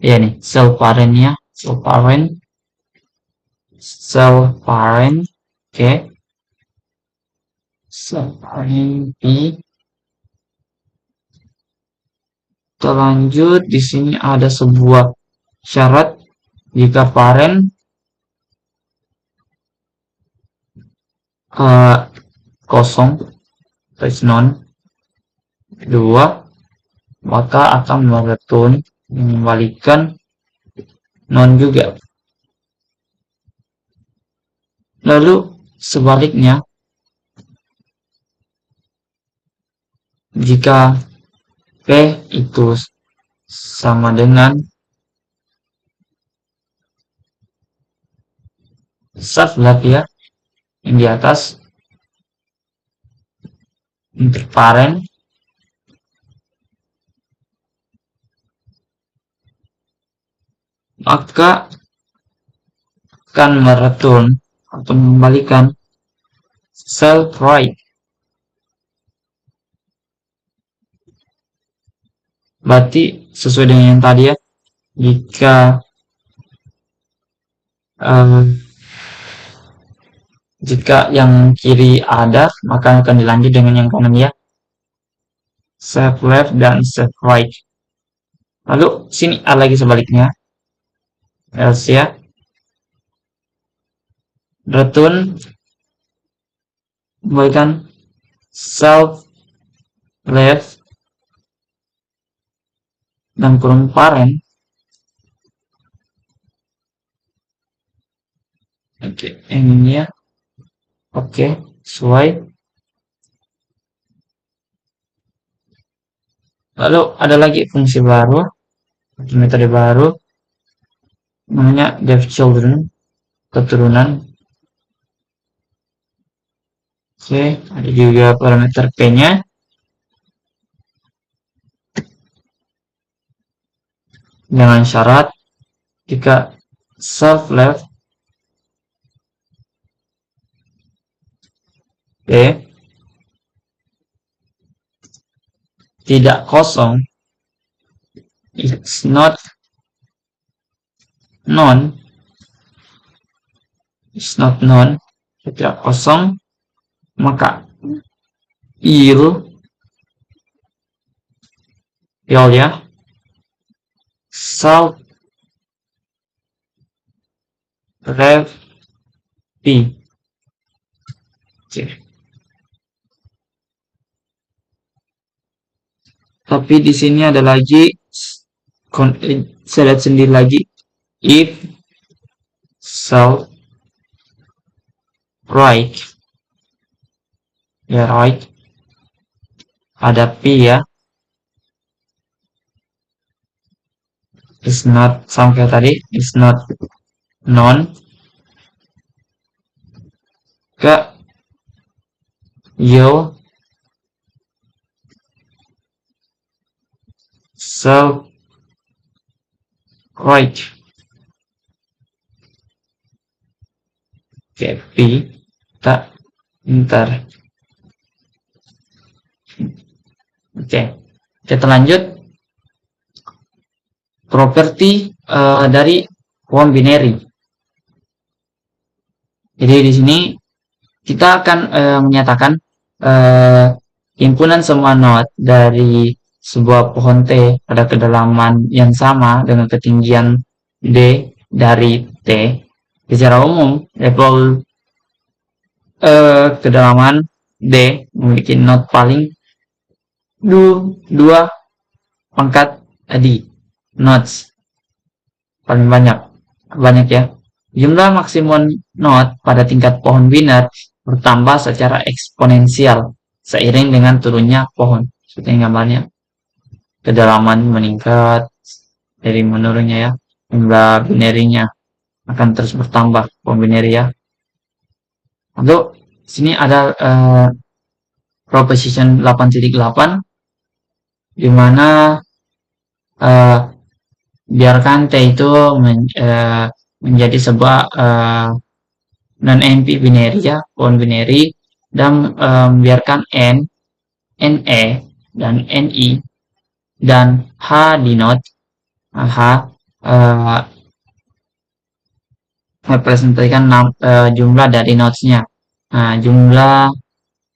Ya nih, self parentnya, self parent. Oke. NP. Terlanjut, di sini ada sebuah syarat jika parent kosong, is non, kedua, maka akan mereturn mengembalikan non juga. Lalu sebaliknya, jika P itu sama dengan self-left ya, yang di atas, untuk parent, maka akan mereturn atau mengembalikan self-right. Berarti sesuai dengan yang tadi ya, jika yang kiri ada, maka akan dilanjut dengan yang kanan ya, self left dan self right. Lalu sini ada lagi sebaliknya, else ya, return kembalikan self left dan kurung parent. Oke, ini ya. Oke, sesuai. Lalu ada lagi fungsi baru, metode baru, namanya def children, keturunan. Oke, ada juga parameter p-nya. Dengan syarat jika self left P tidak kosong, it's not non, tidak kosong, maka il ya, self left P. Oke. Tapi di sini ada lagi, saya lihat sendiri lagi, if self right, ya right, ada P ya, is not, sama kayak tadi, is not non, ke yo self right. Oke, P tak ntar. Oke, kita lanjut. Properti dari pohon binary. Jadi di sini kita akan menyatakan himpunan semua node dari sebuah pohon T pada kedalaman yang sama dengan ketinggian D dari T. Secara umum, level kedalaman D memiliki node paling 2 pangkat D nodes paling banyak ya. Jumlah maksimum node pada tingkat pohon biner bertambah secara eksponensial seiring dengan turunnya pohon. Seperti gambarnya, kedalaman meningkat dari menurunnya ya, jumlah binary-nya akan terus bertambah pohon binary ya. Lalu sini ada proposition 8.8 di mana biarkan T itu menjadi sebuah non-NP binary ya, pohon binary, dan biarkan N, NE, dan NI, dan H di node, H representasikan jumlah dari nodes-nya. Nah, jumlah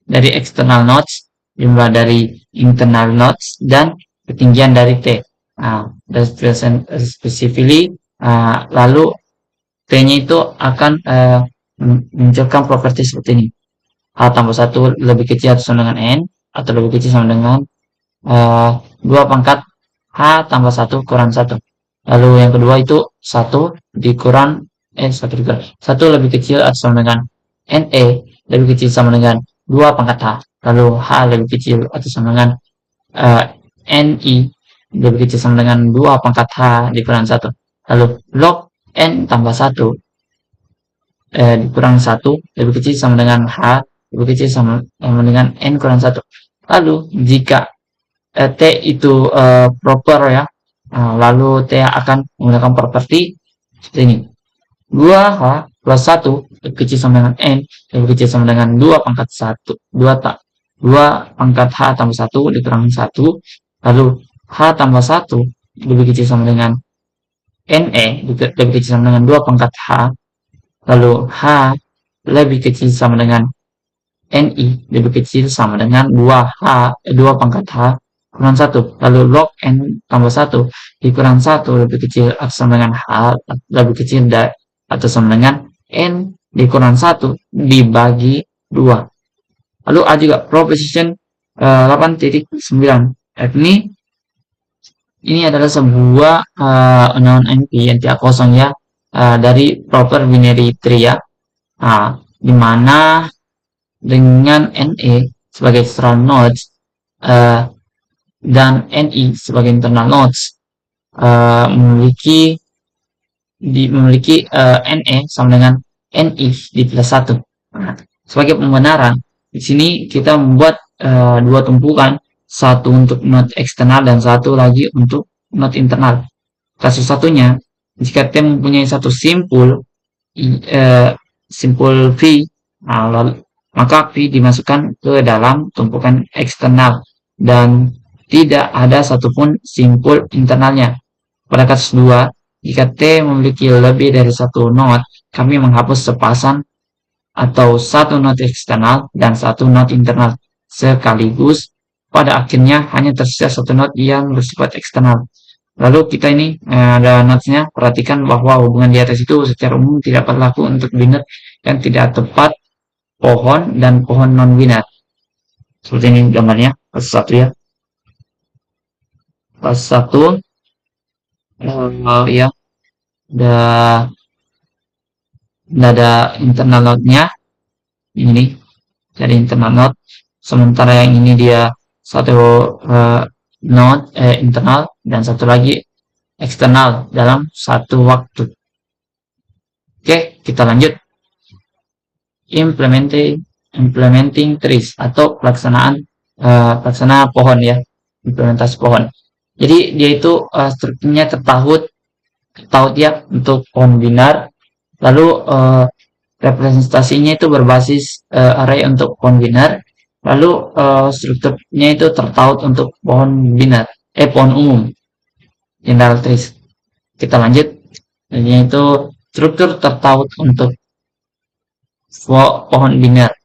dari external nodes, jumlah dari internal nodes, dan ketinggian dari T. Nah, specifically, lalu T-nya itu akan munculkan properti seperti ini. H tambah 1 lebih kecil atau sama dengan N, atau lebih kecil sama dengan 2 pangkat H tambah 1 kurang 1. Lalu yang kedua itu 1 dikurang 1 lebih kecil atau sama dengan NE lebih kecil sama dengan 2 pangkat H. Lalu H lebih kecil atau sama dengan NI lebih kecil sama dengan 2 pangkat H dikurang 1. Lalu log N tambah 1 dikurang 1 lebih kecil sama dengan H lebih kecil sama dengan N kurang 1. Lalu jika T itu proper ya, lalu T akan menggunakan properti seperti ini. 2H plus 1 lebih kecil sama dengan N lebih kecil sama dengan 2 pangkat 1. 2 pangkat H tambah 1 dikurang 1. Lalu H tambah 1 lebih kecil sama dengan NE lebih kecil sama dengan 2 pangkat H. Lalu H lebih kecil sama dengan NI lebih kecil sama dengan 2 pangkat H kurang 1. Lalu log N tambah 1 dikurang 1 lebih kecil atau sama dengan H lebih kecil atau sama dengan N dikurang 1 dibagi 2. Lalu A juga proposition 8.9. Ini adalah sebuah unknown NP NTA kosong ya, dari proper binary tree ya, di mana dengan NE sebagai external nodes dan NI sebagai internal nodes memiliki NE sama dengan NI di plus 1. Nah, sebagai pembenaran, di sini kita membuat dua tumpukan, satu untuk node eksternal dan satu lagi untuk node internal. Kasus satunya, jika T mempunyai satu simpul V, maka V dimasukkan ke dalam tumpukan eksternal dan tidak ada satupun simpul internalnya. Pada kasus 2, jika T memiliki lebih dari satu node, kami menghapus sepasang atau satu node eksternal dan satu node internal sekaligus. Pada akhirnya hanya tersisa satu node yang bersifat eksternal. Lalu kita ini ada notesnya, perhatikan bahwa hubungan di atas itu secara umum tidak berlaku untuk biner yang tidak tepat pohon dan pohon non biner. Seperti ini gambarnya, kasus 1 ya. Kasus 1 ya, ada internal node-nya ini dari internal node, sementara yang ini dia satu node internal dan satu lagi eksternal dalam satu waktu. Oke, kita lanjut. Implementing trees atau pelaksanaan pohon ya, implementasi pohon. Jadi dia itu strukturnya tertaut ya untuk pohon binar. Lalu representasinya itu berbasis array untuk pohon binar. Lalu strukturnya itu tertaut untuk pohon binar, pohon umum, general trees. Kita lanjut. Ini itu struktur tertaut untuk pohon binar.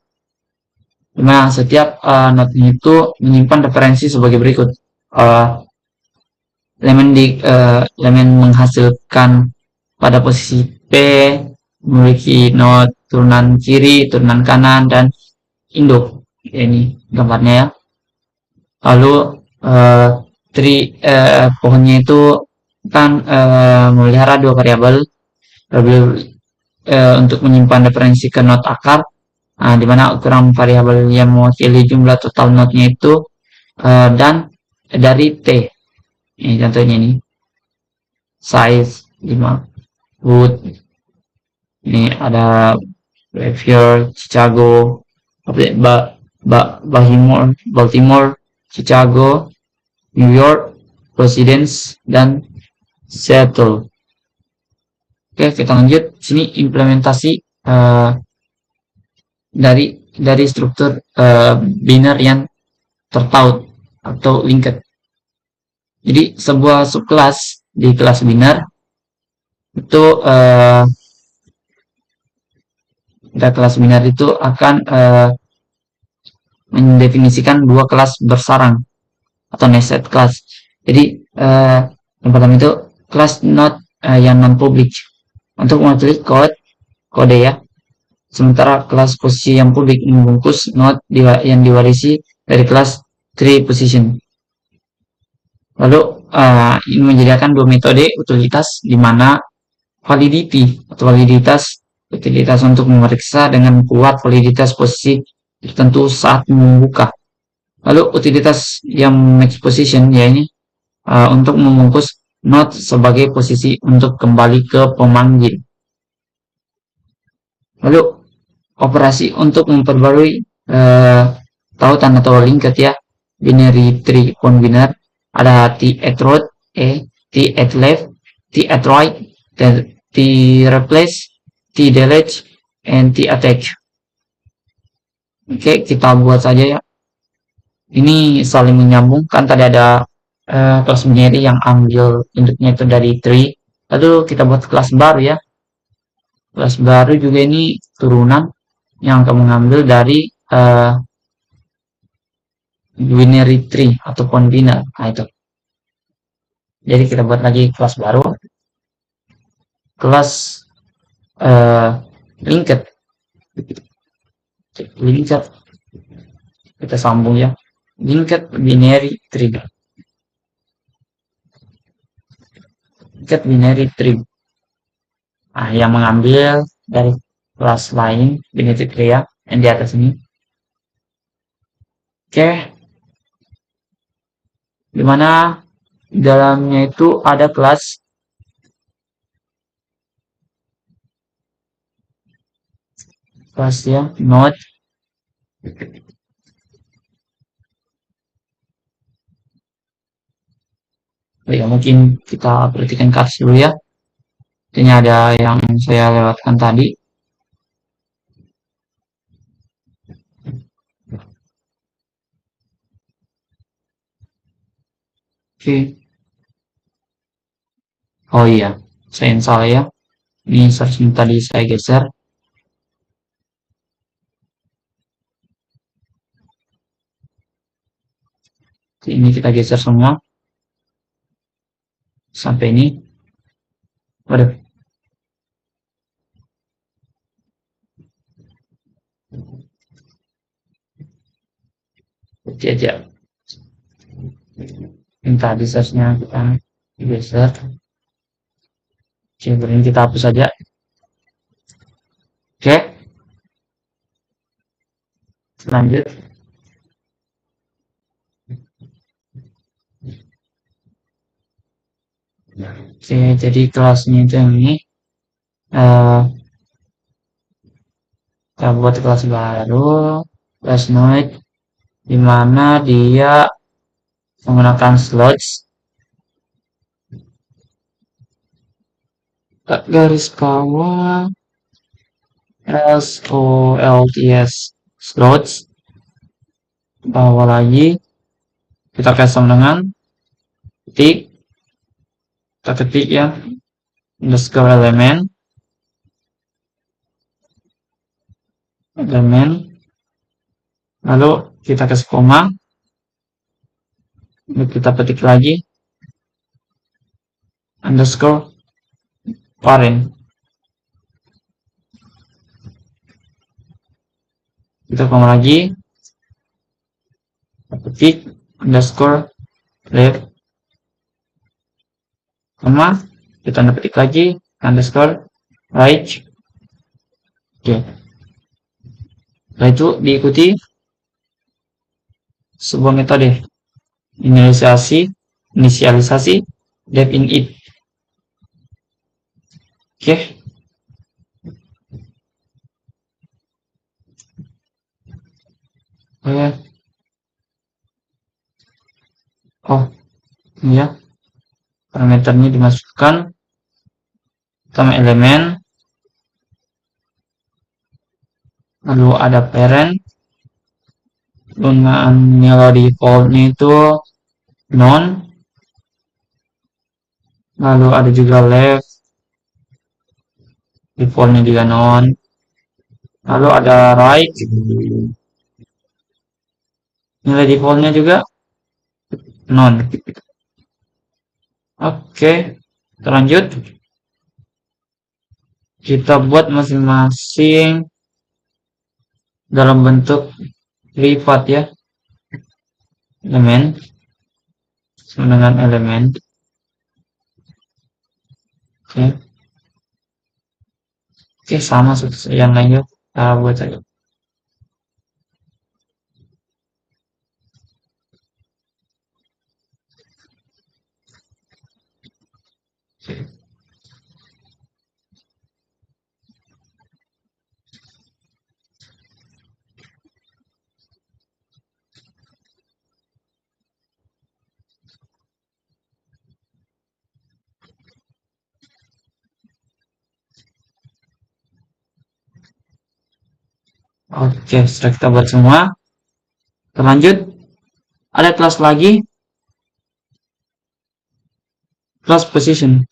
Dimana setiap node itu menyimpan referensi sebagai berikut. Elemen menghasilkan pada posisi P memiliki node turunan kiri, turunan kanan, dan induk. Ini gambarnya ya. Lalu pohonnya itu kan memelihara dua variabel untuk menyimpan referensi ke node akar, di mana ukuran variabel yang mewakili jumlah total node-nya itu dan dari T. Ini contohnya ini size 5 wood. Ini ada Behavior, Chicago, Baltimore, Chicago, New York, Providence, dan Seattle. Oke, kita lanjut. Sini implementasi dari struktur biner yang tertaut atau linked. Jadi sebuah subkelas di kelas biner itu kelas biner itu akan mendefinisikan dua kelas bersarang atau nested class. Jadi yang pertama itu kelas node yang non public untuk mewakili kode ya. Sementara kelas posisi yang publik membungkus node yang diwarisi dari kelas tree position. Lalu ini menjadikan dua metode utilitas di mana validity atau validitas utilitas untuk memeriksa dengan kuat validitas posisi tertentu saat membuka. Lalu utilitas yang max position ya ini untuk membungkus node sebagai posisi untuk kembali ke pemanggil. Lalu operasi untuk memperbarui tautan atau linked ya, binary tree combiner ada t at root, t at left, t at right, dan t replace, t delete, and t attach. Oke, kita buat saja ya. Ini saling menyambung, kan tadi ada kelas binary yang ambil bentuknya itu dari tree. Lalu kita buat kelas baru ya. Kelas baru juga ini turunan yang akan mengambil dari binary tree ataupun biner. Nah, itu. Jadi kita buat lagi kelas baru. Kelas linked. Linked. Kita sambung ya. Linked binary tree. Linked binary tree. Nah, yang mengambil dari kelas lain binary tree ya, yang di atas ini. Oke. Dimana dalamnya itu ada kelas ya node ya, mungkin kita perhatikan kelas dulu ya. Ini ada yang saya lewatkan tadi. Oke. Oh iya, saya salah ya. Ini searching tadi saya geser. Ini kita geser semua. Sampai ini. Waduh. Oke aja. Yang tadi searchnya kita geser. Oke, ini kita hapus saja. Oke. Lanjut. Oke, jadi kelasnya itu yang ini. Kita buat kelas baru, kelas node, dimana dia menggunakan slots. Garis bawah SOLTS slots, bawah lagi kita custom dengan ketik, kita ketik ya underscore elemen, lalu kita kasih koma, lalu kita ketik lagi underscore parent, kita koma lagi, kita ketik underscore left, koma, kita ketik lagi underscore right. Oke. Setelah itu diikuti sebuah metode inisialisasi def init. Oke. Oh, ini ya. Parameternya dimasukkan sama elemen, lalu ada parent, nilai defaultnya itu non, lalu ada juga left, defaultnya juga non, lalu ada right, Nilai defaultnya juga non. Oke, lanjut. Kita buat masing-masing dalam bentuk privat ya. Elemen sama dengan elemen. Oke, oke sama seperti yang lainnya. Kita buat saja. Oke, setelah kita buat semua, lanjut. Ada kelas lagi, kelas position.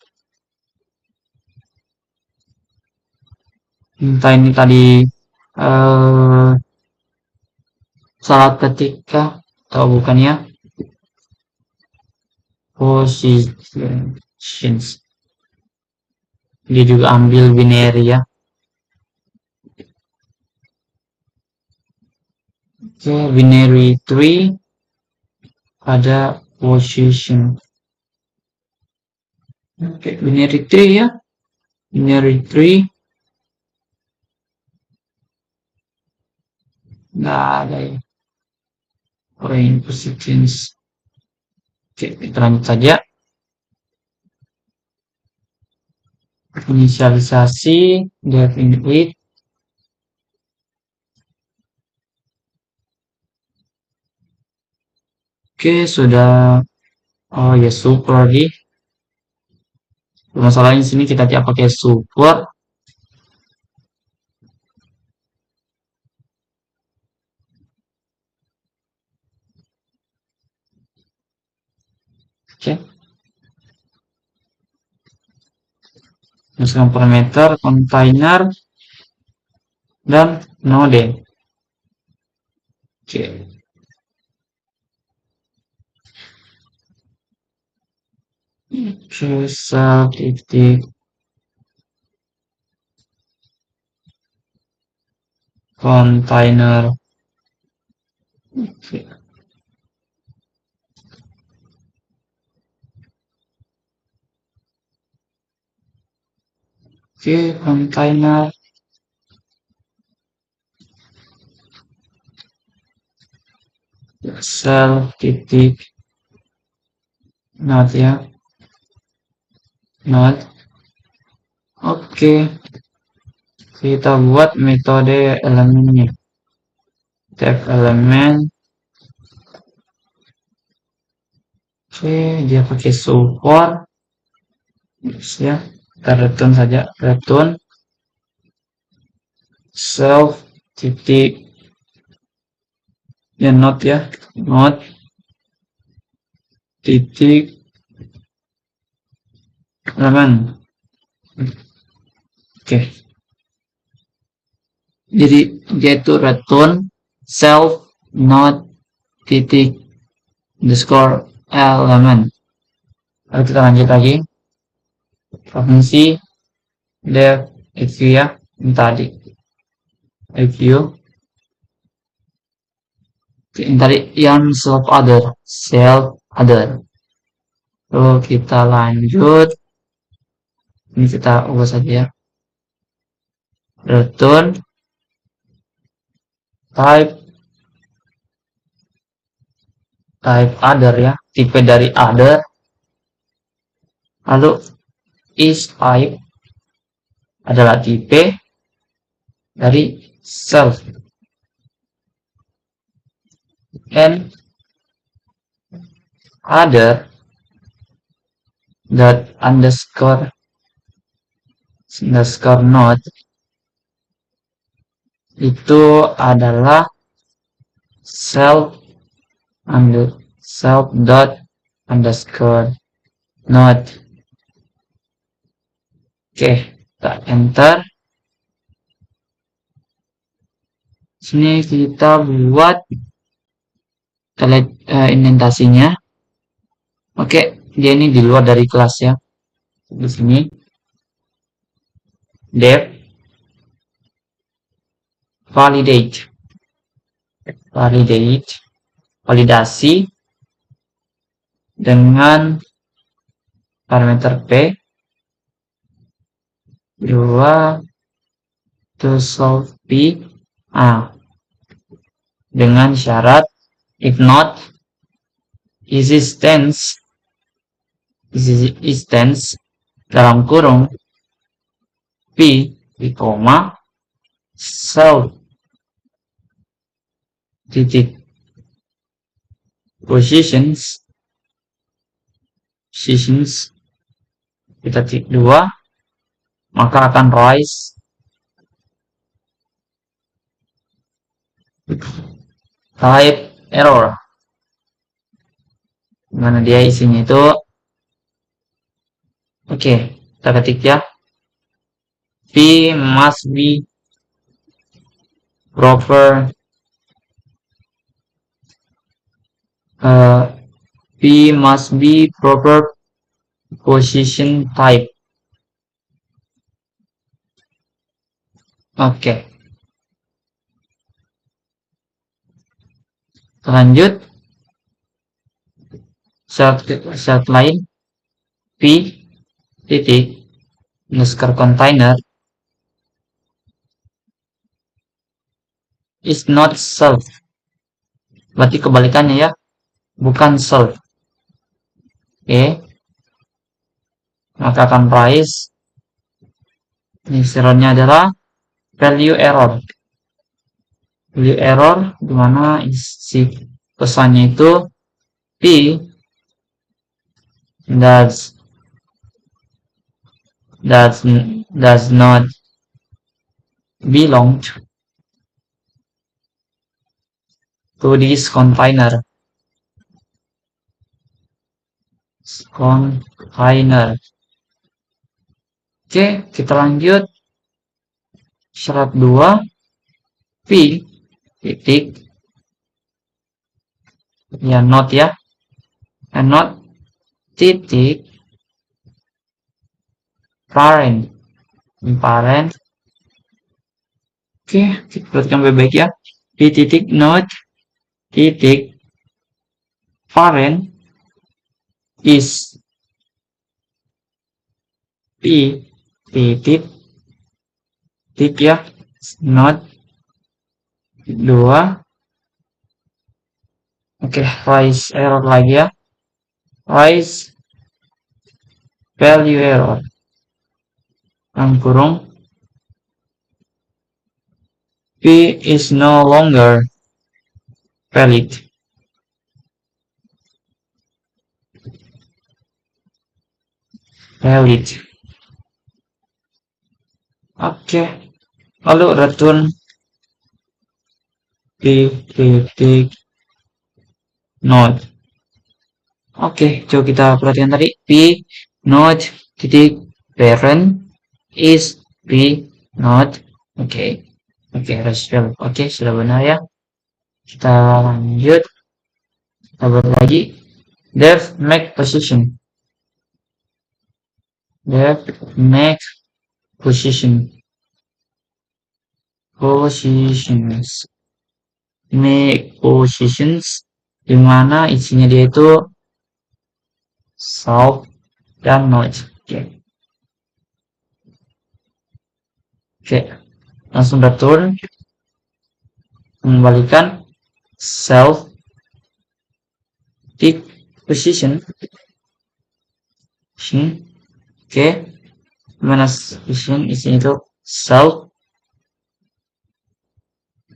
Entah ini tadi eh, salah ketika atau bukan ya. Positions. Dia juga ambil binary ya. Oke, binary tree ada position. Oke, binary tree ya. Binary tree nggak ada ya. Point positions. Oke, kita lanjut saja. Inisialisasi definite. Oke, sudah. Oh ya, super lagi. Masalahnya sini kita tidak pakai super. Oke. Masukkan parameter container dan node. Oke. Self titik container. Oke. Oke, container. Self titik node ya. Node. Oke. Kita buat metode elemennya. Tab elemen. Oke, dia pakai support. Ya, kita return saja. Return self titik ya node ya. Node titik elemen. Oke. Jadi dia itu return self node titik underscore element. Lalu kita lanjut lagi. Fungsi def eq ya, yang tadi eq. Yang tadi yang self other. Lalu kita lanjut. Ini kita ubah saja ya. Return type other ya, tipe dari other. Lalu is type adalah tipe dari self. And other dot underscore node itu adalah self dot underscore node. Oke, kita enter. Sini kita buat Kita lihat indentasinya. Oke, dia ini di luar dari kelas ya. Di sini def validasi dengan parameter p 2 to solve p dengan syarat if not existence dalam kurung p di koma solve titik positions kita titik 2 maka akan rise type error, mana dia isinya itu. Oke, kita ketik ya, p must be proper position type. Oke, lanjut syarat lain p titik underscore container is not self, berarti kebalikannya ya, bukan self. Oke, maka akan price ini zeronya adalah value error dimana isi pesannya itu p does not belong to this container. Oke, kita lanjut syarat 2 p titik ya not ya, not titik parent. Oke, kita perhatikan baik-baik ya, p titik not titik parent is p titik ya, not 2. Oke, rise error lagi ya, rise value error dalam kurung p is no longer valid. Oke, lalu return p titik node. Oke, coba kita perhatikan tadi p node titik parent is p node. Oke, respell. Oke, sudah benar ya. Kita lanjut, kita buat lagi def make positions. Make positions dimana isinya dia itu self dan noise. Oke, langsung return mengembalikan self tick position. Oke, mana position isinya itu self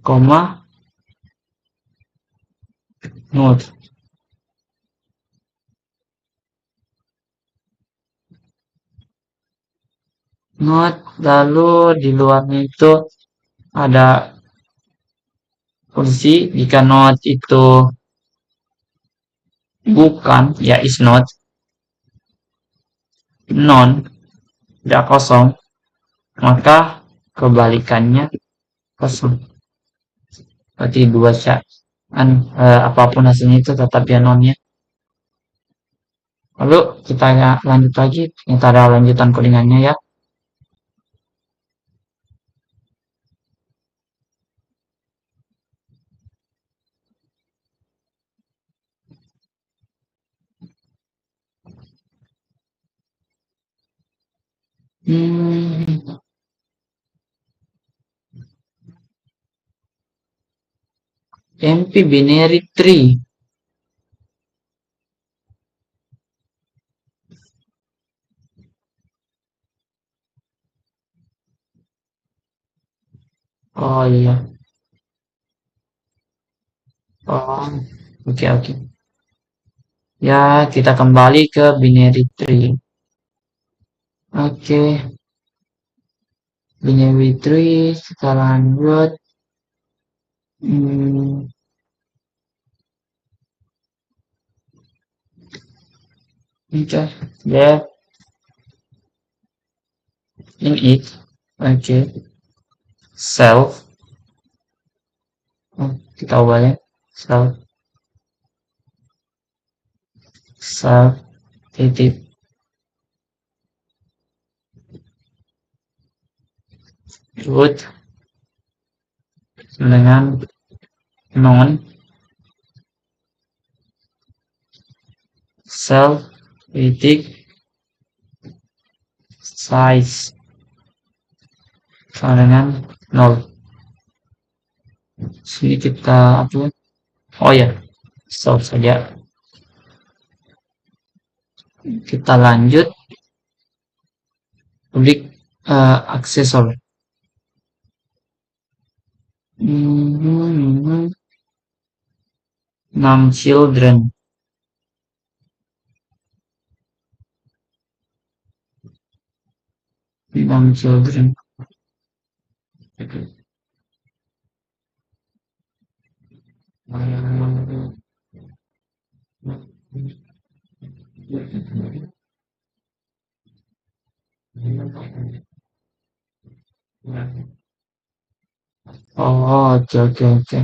koma node. Lalu di luarnya itu ada posisi jika node itu bukan ya is not, non tidak kosong, maka kebalikannya kosong. Berarti kan apapun hasilnya itu tetap ya nonnya. Lalu kita lanjut lagi, kita ada lanjutan codingannya ya. Hmm, MP binary tree. Oh iya. Oh, oke oke. Ya, kita kembali ke binary tree. Oke, binary tree, kita lanjut. Hmm, okay. Yeah, in it. Okay. Self. Oh, kita ubah ya. Self, self, titik, root, dengan non, self, titik, size, sama dengan 0. Sini kita apa ya? Oh ya, stop saja. Kita lanjut public accessor. Hmm, 6 children. 6 children. Oh, oke oke oke.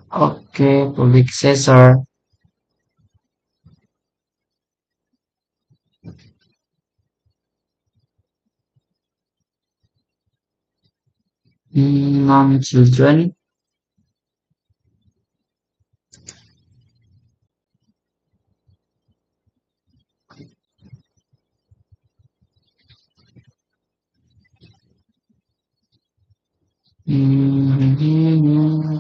Oke, public accessor. 6 children. Hmm,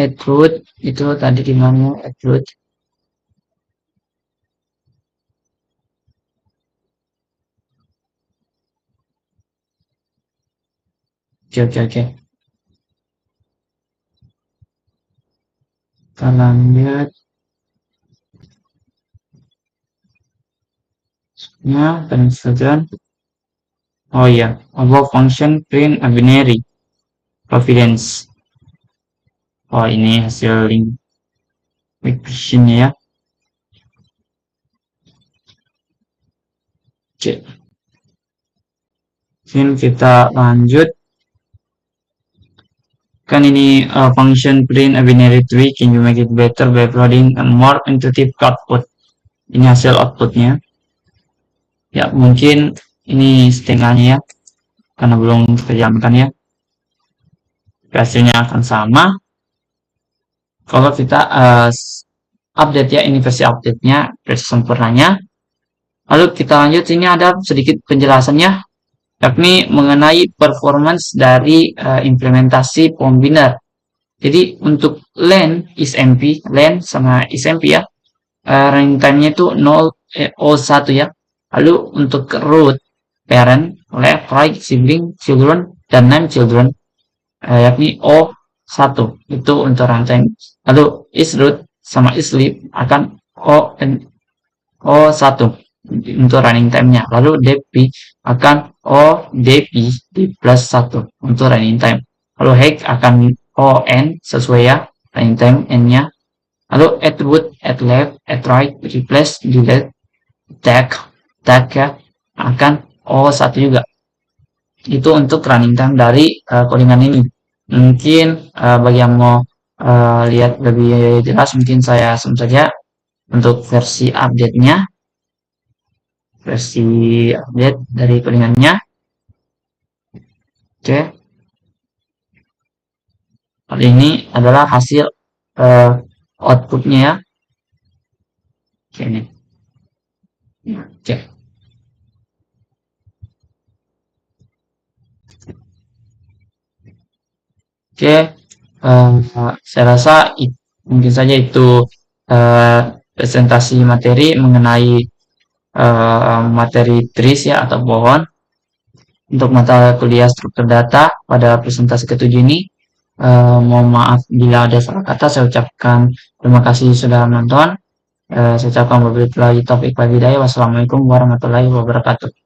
add root itu tadi di mana add root? Oke oke oke. Kita lanjut. Ya, children. Oh iya, above function print a binary providence. Oh ini hasil link versionnya ya. Oke, mungkin kita lanjut. Kan ini function print a binary tree, can you make it better by providing a more intuitive output? Ini hasil outputnya. Ya mungkin ini setengahnya ya, karena belum terjamkan ya. Hasilnya akan sama. Kalau kita update ya, ini versi update-nya, versi sempurnanya. Lalu kita lanjut, ini ada sedikit penjelasannya, yakni mengenai performance dari implementasi combiner. Jadi untuk len isMP, len sama isMP ya, running time-nya itu 0 ya. Lalu untuk root, parent, left, right, sibling, children, dan name children, yakni O1 itu untuk runtime. Lalu is root sama sleep akan O1 untuk running time-nya. Lalu dp akan ODP di plus 1 untuk running time. Lalu hack akan ON sesuai ya running time N-nya. Lalu add root, add left, add right, replace, delete, tag ya akan O1 juga. Itu untuk running time dari codingan ini. Mungkin bagi yang mau lihat lebih jelas, mungkin saya zoom saja untuk versi update-nya. Versi update dari codingannya. Oke. Hal ini adalah hasil outputnya ya. Oke, ini. Oke. Oke, saya rasa mungkin saja itu presentasi materi mengenai materi trees ya atau pohon untuk mata kuliah struktur data pada presentasi ketujuh ini. Mohon maaf bila ada salah kata. Saya ucapkan terima kasih sudah menonton. Saya ucapkan wabillahi taufiq wal hidayah. Wassalamualaikum warahmatullahi wabarakatuh.